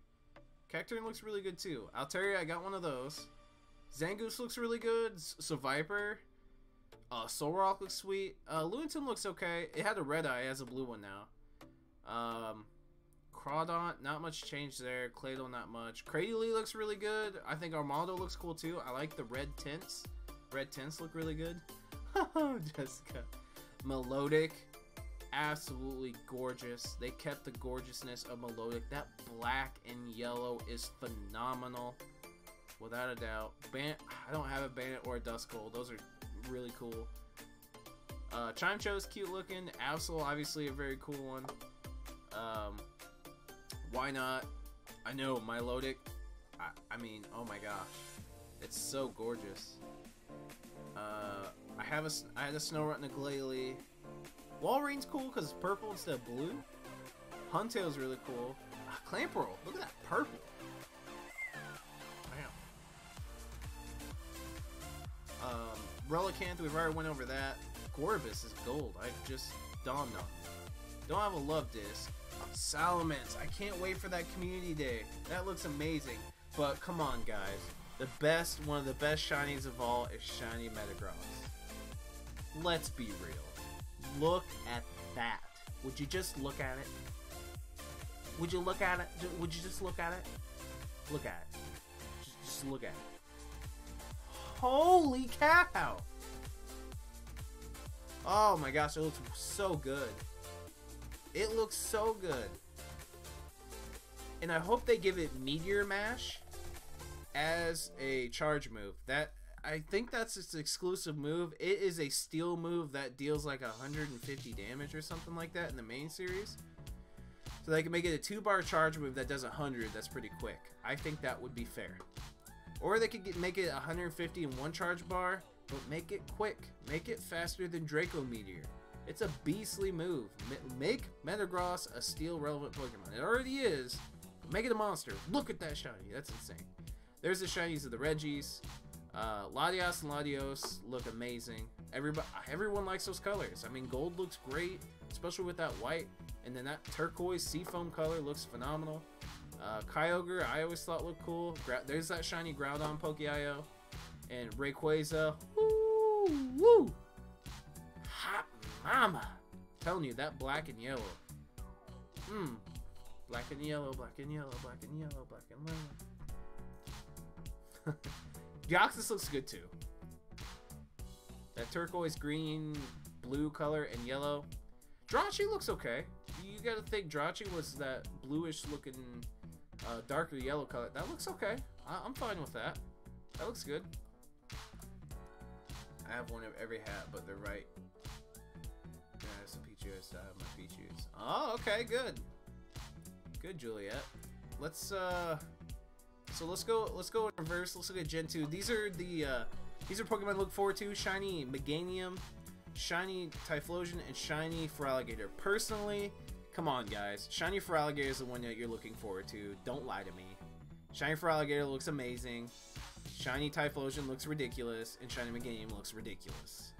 Speaker 1: Cacturne looks really good too. Altaria, I got one of those. Zangoose looks really good. Viper. Solrock looks sweet. Ludenton looks okay. It had a red eye. It has a blue one now. Crawdont, not much change there. Claydol, not much. Cradily looks really good. I think Armaldo looks cool too. I like the red tints. Red tints look really good. Jessica. Melodic. Absolutely gorgeous. They kept the gorgeousness of Melodic. That black and yellow is phenomenal. Without a doubt. I don't have a Bandit or a Duskull. Those are really cool. Chimecho's cute looking. Absol, obviously a very cool one. Why not? I know, Milotic. I mean, oh my gosh. It's so gorgeous. I had a Snorunt and a Glalie. Walreine's cool because it's purple instead of blue. Huntail's really cool. Clamperl, look at that purple. Wow. Relicanth, we've already went over that. Gorbis is gold. I just dawned on me. Don't have a love disc. Salamence, I can't wait for that community day. That looks amazing. But come on, guys. One of the best shinies of all is shiny Metagross. Let's be real. Look at that. Would you just look at it? Would you look at it? Would you just look at it? Look at it. Just look at it. Holy cow! Oh my gosh, it looks so good. It looks so good. And I hope they give it Meteor Mash as a charge move. I think that's its exclusive move. It is a steel move that deals like 150 damage or something like that in the main series. So they can make it a 2-bar charge move that does 100. That's pretty quick. I think that would be fair. Or they could make it 150 in 1 charge bar, but make it quick. Make it faster than Draco Meteor. It's a beastly move. Make Metagross a steel relevant Pokemon. It already is. Make it a monster. Look at that shiny. That's insane. There's the shinies of the Regis. Latias and Latios look amazing. Everyone likes those colors. I mean, gold looks great, especially with that white. And then that turquoise seafoam color looks phenomenal. Kyogre, I always thought looked cool. There's that shiny Groudon Poke.io. And Rayquaza. Woo! Woo! Hot mama! I'm telling you, that black and yellow. Black and yellow, black and yellow, black and yellow, black and yellow. Deoxys looks good too. That turquoise, green, blue color, and yellow. Drachi looks okay. You gotta think Drachi was that bluish looking, darker yellow color. That looks okay. I'm fine with that. That looks good. I have one of every hat, but they're right. Yeah, it's a Pichus. I have my Pichus. Oh, okay, good. Good, Juliet. Let's so let's go in reverse. Let's look at Gen 2. These are Pokemon to look forward to. Shiny Meganium, Shiny Typhlosion, and Shiny Feraligatr. Personally, come on guys, Shiny Feraligatr is the one that you're looking forward to. Don't lie to me. Shiny Feraligatr looks amazing. Shiny Typhlosion looks ridiculous, and Shiny Meganium looks ridiculous.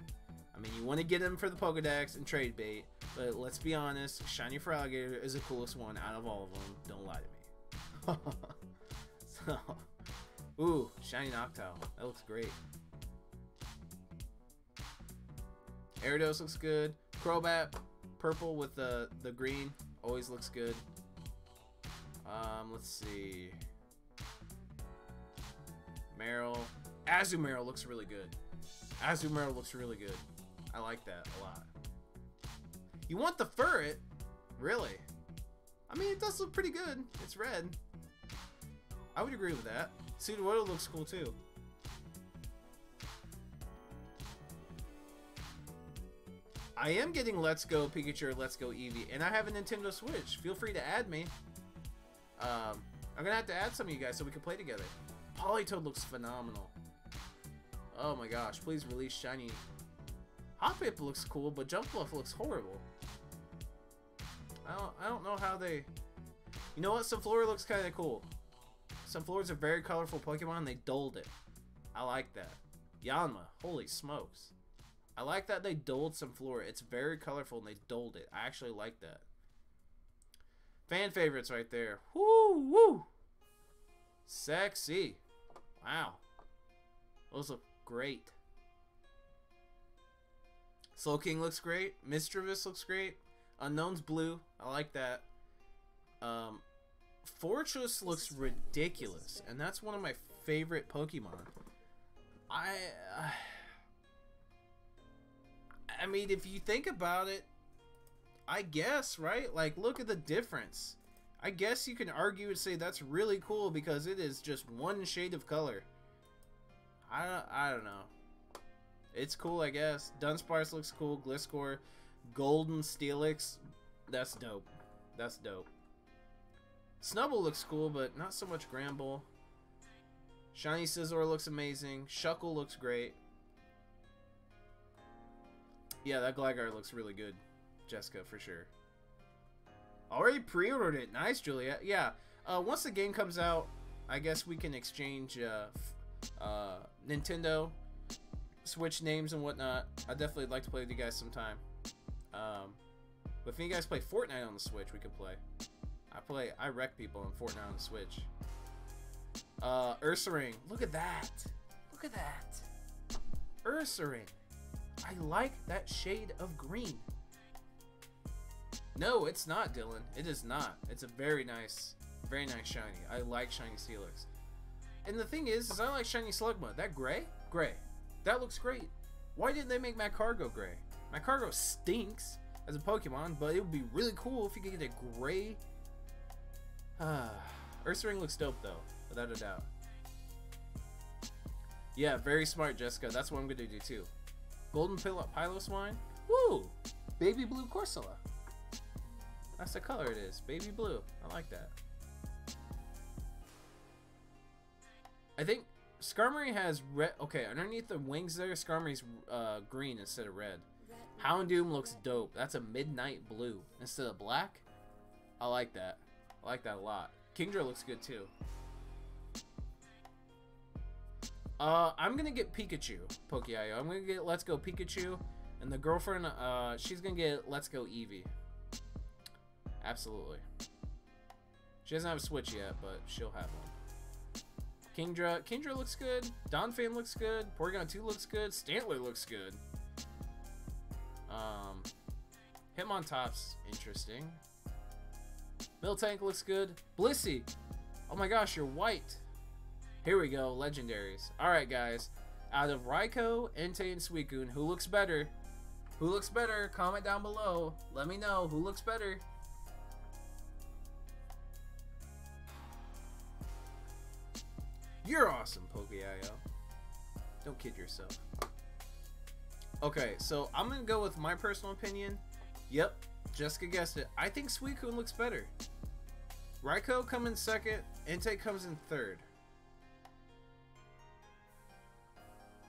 Speaker 1: I mean, you want to get them for the Pokedex and trade bait, but let's be honest, Shiny Feraligatr is the coolest one out of all of them. Don't lie to me. So, ooh, Shiny Noctowl. That looks great. Gyarados looks good. Crobat, purple with the green, always looks good. Let's see. Meryl. Azumarill looks really good. Azumarill looks really good. I like that a lot. You want the Furret? Really? I mean, it does look pretty good. It's red. I would agree with that. Sudowoodo looks cool too. I am getting Let's Go Pikachu or Let's Go Eevee, and I have a Nintendo Switch. Feel free to add me. I'm gonna have to add some of you guys so we can play together. Politoed looks phenomenal. Oh my gosh, please release shiny. Hoppip looks cool, but Jumpluff looks horrible. I don't know how they... You know what? Sunflora looks kind of cool. Sunflora's a very colorful Pokemon. They dulled it. I like that. Yanma, holy smokes. I like that they dulled Sunflora. It's very colorful and they dulled it. I actually like that. Fan favorites right there. Woo woo. Sexy. Wow. Those look great. Slowking looks great. Mischievous looks great. Unknown's blue. I like that. Fortress looks ridiculous, and that's one of my favorite Pokemon. I mean, if you think about it, I guess, right? Like, look at the difference. I guess you can argue and say that's really cool because it is just one shade of color. I don't know. It's cool, I guess. Dunsparce looks cool. Gliscor, Golden Steelix, that's dope. That's dope. Snubbull looks cool, but not so much Granbull. Shiny Scizor looks amazing. Shuckle looks great. Yeah, that Gligar looks really good, Jessica, for sure. Already pre-ordered it. Nice, Juliet. Yeah, once the game comes out, I guess we can exchange Nintendo Switch names and whatnot. I'd definitely like to play with you guys sometime. But if you guys play Fortnite on the Switch, we can play. I wreck people on Fortnite on the Switch. Ursaring. Look at that. Look at that. Ursaring. I like that shade of green. No, it's not, Dylan. It is not. It's a very nice shiny. I like shiny Steelix. And the thing is I like shiny Slugma. That gray? Gray. That looks great. Why didn't they make Magcargo gray? Magcargo stinks as a Pokemon, but it would be really cool if you could get a gray. Ursaring looks dope though, without a doubt. Yeah, very smart, Jessica. That's what I'm gonna do too. Golden Piloswine. Woo! Baby blue Corsola. That's the color it is. Baby blue. I like that. I think Skarmory has red. Okay, underneath the wings there, Skarmory's green instead of red. Houndoom looks dope. That's a midnight blue instead of black. I like that. I like that a lot. Kingdra looks good too. I'm gonna get Pikachu, Poke.io. I'm gonna get Let's Go Pikachu, and the girlfriend, she's gonna get Let's Go Eevee. Absolutely. She doesn't have a Switch yet, but she'll have one. Kingdra looks good. Donphan looks good. Porygon 2 looks good. Stantler looks good. Hitmontop's interesting. Miltank looks good. Blissey. Oh my gosh, you're white. Here we go, legendaries. Alright guys, Out of Raikou, Entei, and Suicune, who looks better? Who looks better? Comment down below. Let me know who looks better. You're awesome, Poke.io. Don't kid yourself. Okay, so I'm gonna go with my personal opinion. Yep, Jessica guessed it. I think Suicune looks better. Raikou comes in second, Entei comes in third.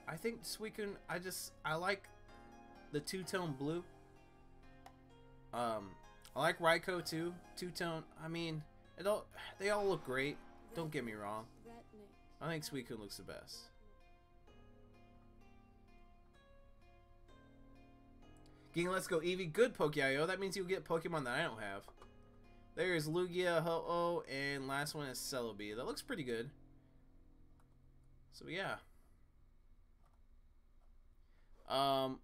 Speaker 1: I think Suicune, I like the two-tone blue. I like Raikou too. Two-tone, I mean, they all look great. Don't get me wrong. I think Suicune looks the best. Gang, let's go Eevee. Good Poke.io. That means you'll get Pokemon that I don't have. There's Lugia, Ho-Oh, and last one is Celebi. That looks pretty good. So yeah.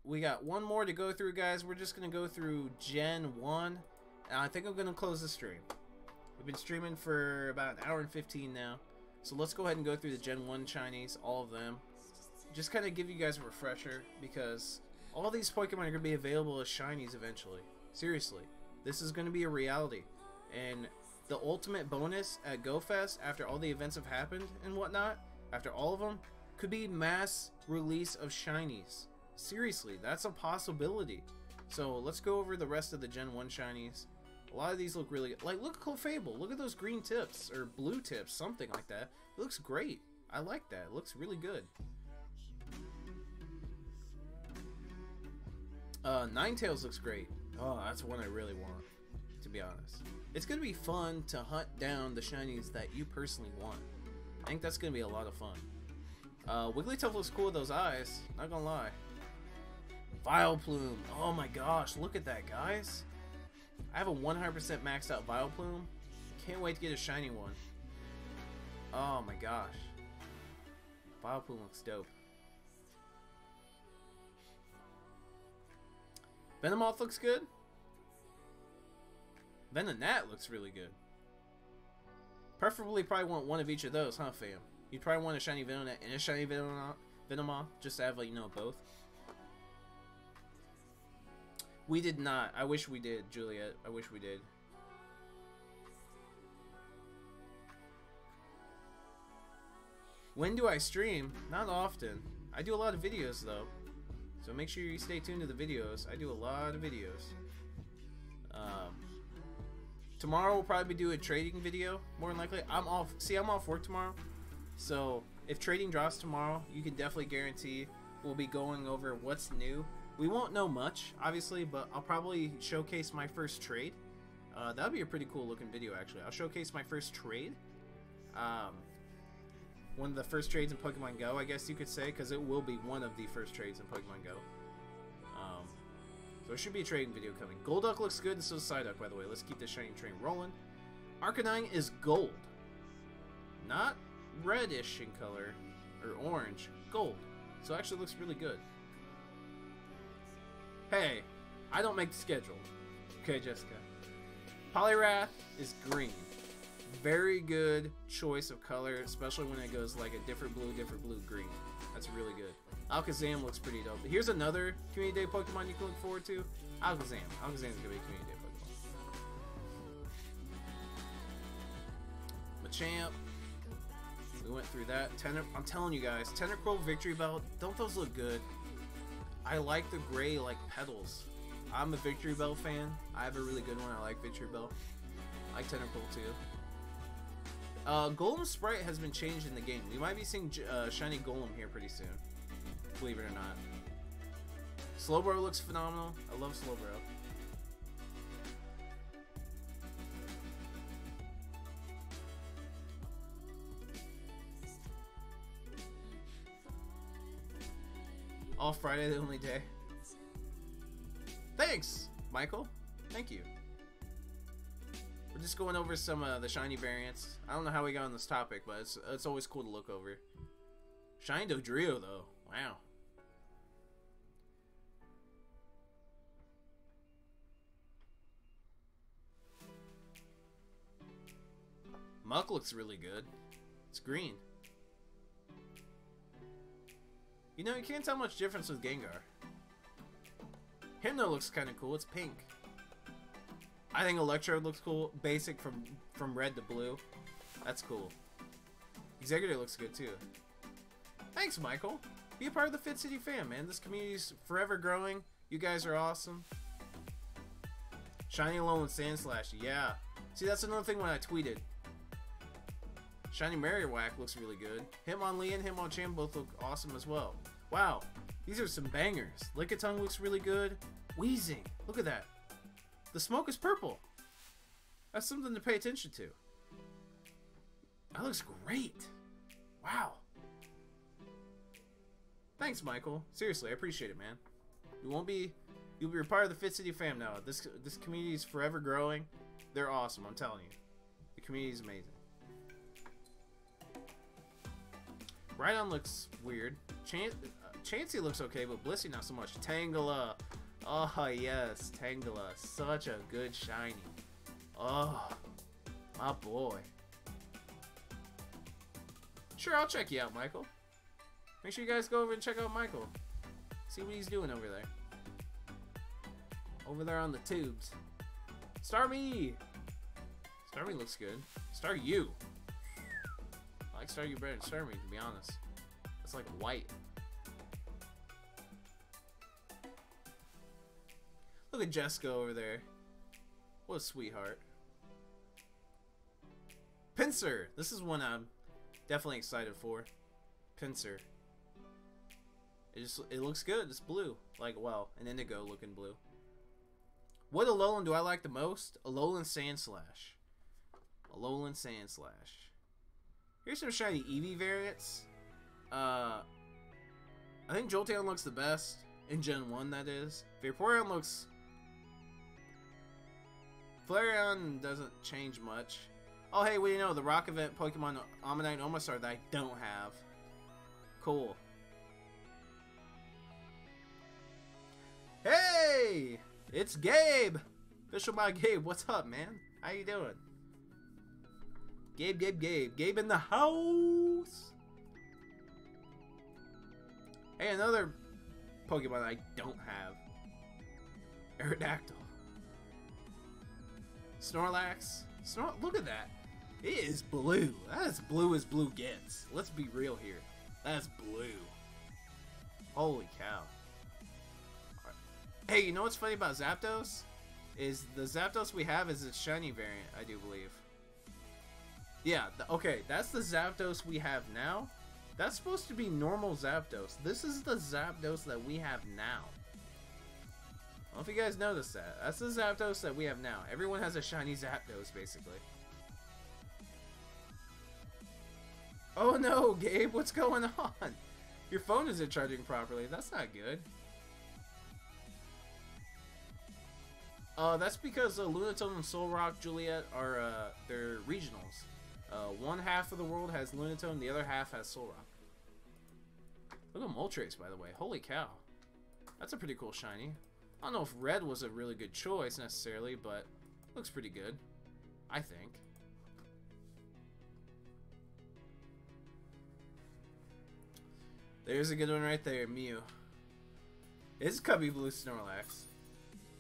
Speaker 1: We got one more to go through, guys. We're just gonna go through Gen 1. And I think I'm gonna close the stream. We've been streaming for about an hour and 15 now. So let's go ahead and go through the Gen 1 shinies, all of them. Just kind of give you guys a refresher, because all these Pokemon are going to be available as shinies eventually. Seriously, this is going to be a reality. And the ultimate bonus at GoFest, after all the events have happened and whatnot, after all of them, could be mass release of shinies. Seriously, that's a possibility. So let's go over the rest of the Gen 1 shinies. A lot of these look really good. Like, look at Clefable. Look at those green tips, or blue tips, something like that. It looks great. I like that. It looks really good. Ninetales looks great. Oh, that's one I really want, to be honest. It's going to be fun to hunt down the shinies that you personally want. I think that's going to be a lot of fun. Wigglytuff looks cool with those eyes. Not going to lie. Vileplume. Oh my gosh, look at that, guys. I have a 100% maxed out Vileplume. Can't wait to get a shiny one. Oh my gosh. Vileplume looks dope. Venomoth looks good. Venonat looks really good. Preferably probably want one of each of those, huh, fam? You'd probably want a shiny Venonat and a shiny Venomoth, just to have, like, you know, both. We did not. I wish we did, Juliet. I wish we did. When do I stream? Not often. I do a lot of videos, though. So make sure you stay tuned to the videos. I do a lot of videos. Tomorrow we'll probably do a trading video, more than likely. I'm off. See, I'm off work tomorrow. So if trading drops tomorrow, you can definitely guarantee we'll be going over what's new. We won't know much, obviously, but I'll probably showcase my first trade. That'll be a pretty cool looking video, actually. I'll showcase my first trade. One of the first trades in Pokemon Go, I guess you could say, because it will be one of the first trades in Pokemon Go. So it should be a trading video coming. Golduck looks good, and so does Psyduck, by the way. Let's keep this shiny train rolling. Arcanine is gold. Not reddish in color, or orange. Gold. So it actually looks really good. Hey, I don't make the schedule. Okay, Jessica. Poliwrath is green. Very good choice of color, especially when it goes like a different blue, green. That's really good. Alakazam looks pretty dope. Here's another Community Day Pokemon you can look forward to. Alakazam. Alakazam is going to be a Community Day Pokemon. Machamp. We went through that. I'm telling you guys, Tentacruel, Victory Bell, don't those look good? I like the gray, like, petals. I'm a Victory Bell fan. I have a really good one. I like Victory Bell. I like Tentacruel too. Golem Sprite has been changed in the game. We might be seeing shiny Golem here pretty soon. Believe it or not. Slowbro looks phenomenal. I love Slowbro. All Friday the only day. Thanks, Michael. Thank you. We're just going over some of the shiny variants. I don't know how we got on this topic, but it's always cool to look over. Shiny Dodrio, though. Wow. Muck looks really good. It's green. You know, you can't tell much difference with Gengar. Hypno looks kind of cool. It's pink. I think Electrode looks cool. Basic from red to blue. That's cool. Executor looks good too. Thanks, Michael. Be a part of the Fit City fam, man. This community's forever growing. You guys are awesome. Shiny Alolan Sandslash, yeah. See, that's another thing when I tweeted. Shiny Marowak looks really good. Hitmonlee and Hitmonchan both look awesome as well. Wow, these are some bangers. Lickitung looks really good. Weezing, look at that. The smoke is purple. That's something to pay attention to. That looks great. Wow. Thanks, Michael. Seriously, I appreciate it, man. You'll be a part of the Fit City fam now. This community is forever growing. They're awesome, I'm telling you. The community is amazing. Rhydon looks weird. Chansey looks okay, but Blissey not so much. Tangela. Oh, yes. Tangela. Such a good shiny. Oh, my boy. Sure, I'll check you out, Michael. Make sure you guys go over and check out Michael. See what he's doing over there. Over there on the tubes. Starmie! Starmie looks good. Staryu. I like Staryu better than Starmie, to be honest. It's like white. Look at Jessica over there. What a sweetheart. Pinsir! This is one I'm definitely excited for. Pinsir. It looks good. It's blue. Like, well, an indigo looking blue. What Alolan do I like the most? Alolan Sandslash. Alolan Sandslash. Here's some shiny Eevee variants. I think Jolteon looks the best. In Gen 1, that is. Vaporeon looks... Flareon doesn't change much. Oh, hey, what do you know? The Rock Event Pokemon Omanyte and Omastar that I don't have. Cool. Hey! It's Gabe! Official by Gabe. What's up, man? How you doing? Gabe. Gabe in the house! Hey, another Pokemon I don't have. Aerodactyl. Snorlax. Look at that. It is blue. That is blue as blue gets. Let's be real here. That's blue. Holy cow. Hey, you know what's funny about Zapdos? Is the Zapdos we have is a shiny variant, I do believe. Yeah, okay, that's the Zapdos we have now. That's supposed to be normal Zapdos. This is the Zapdos that we have now. I don't know if you guys noticed that. That's the Zapdos that we have now. Everyone has a shiny Zapdos, basically. Oh no, Gabe, what's going on? Your phone isn't charging properly. That's not good. That's because Lunatone and Solrock Juliet are, they're regionals. One half of the world has Lunatone, the other half has Solrock. Look at Moltres, by the way. Holy cow. That's a pretty cool shiny. I don't know if red was a really good choice, necessarily, but looks pretty good. I think. There's a good one right there, Mew. It's Cubby Blue Snorlax.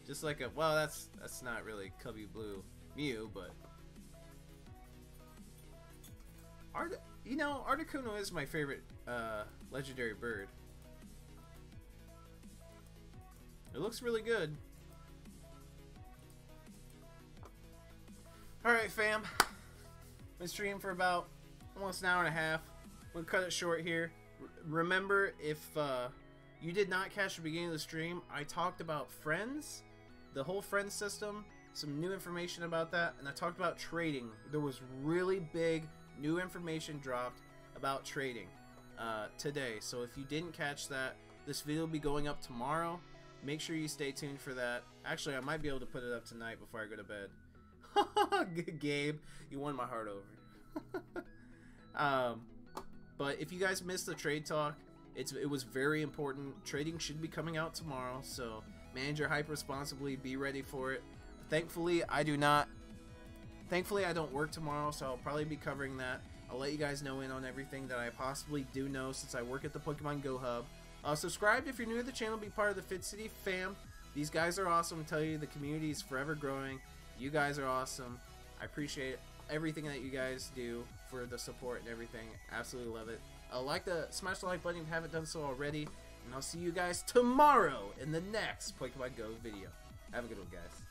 Speaker 1: Just like a, well, that's not really Cubby Blue Mew, but you know, Articuno is my favorite legendary bird. It looks really good. Alright, fam. Been streaming for about almost an hour and a half. We'll cut it short here. Remember, if you did not catch the beginning of the stream, I talked about friends, the whole friend system, some new information about that, and I talked about trading. There was really big new information dropped about trading today. So if you didn't catch that, this video will be going up tomorrow. Make sure you stay tuned for that. Actually, I might be able to put it up tonight before I go to bed. Gabe, you won my heart over. But if you guys missed the trade talk, it was very important. Trading should be coming out tomorrow, so manage your hype responsibly. Be ready for it. Thankfully, I don't work tomorrow, so I'll probably be covering that. I'll let you guys know in on everything that I possibly do know since I work at the Pokemon Go Hub. Subscribe if you're new to the channel. Be part of the Fitz City fam. These guys are awesome. I tell you, the community is forever growing. You guys are awesome. I appreciate everything that you guys do for the support and everything. Absolutely love it. Smash the like button if you haven't done so already. And I'll see you guys tomorrow in the next Pokemon Go video. Have a good one, guys.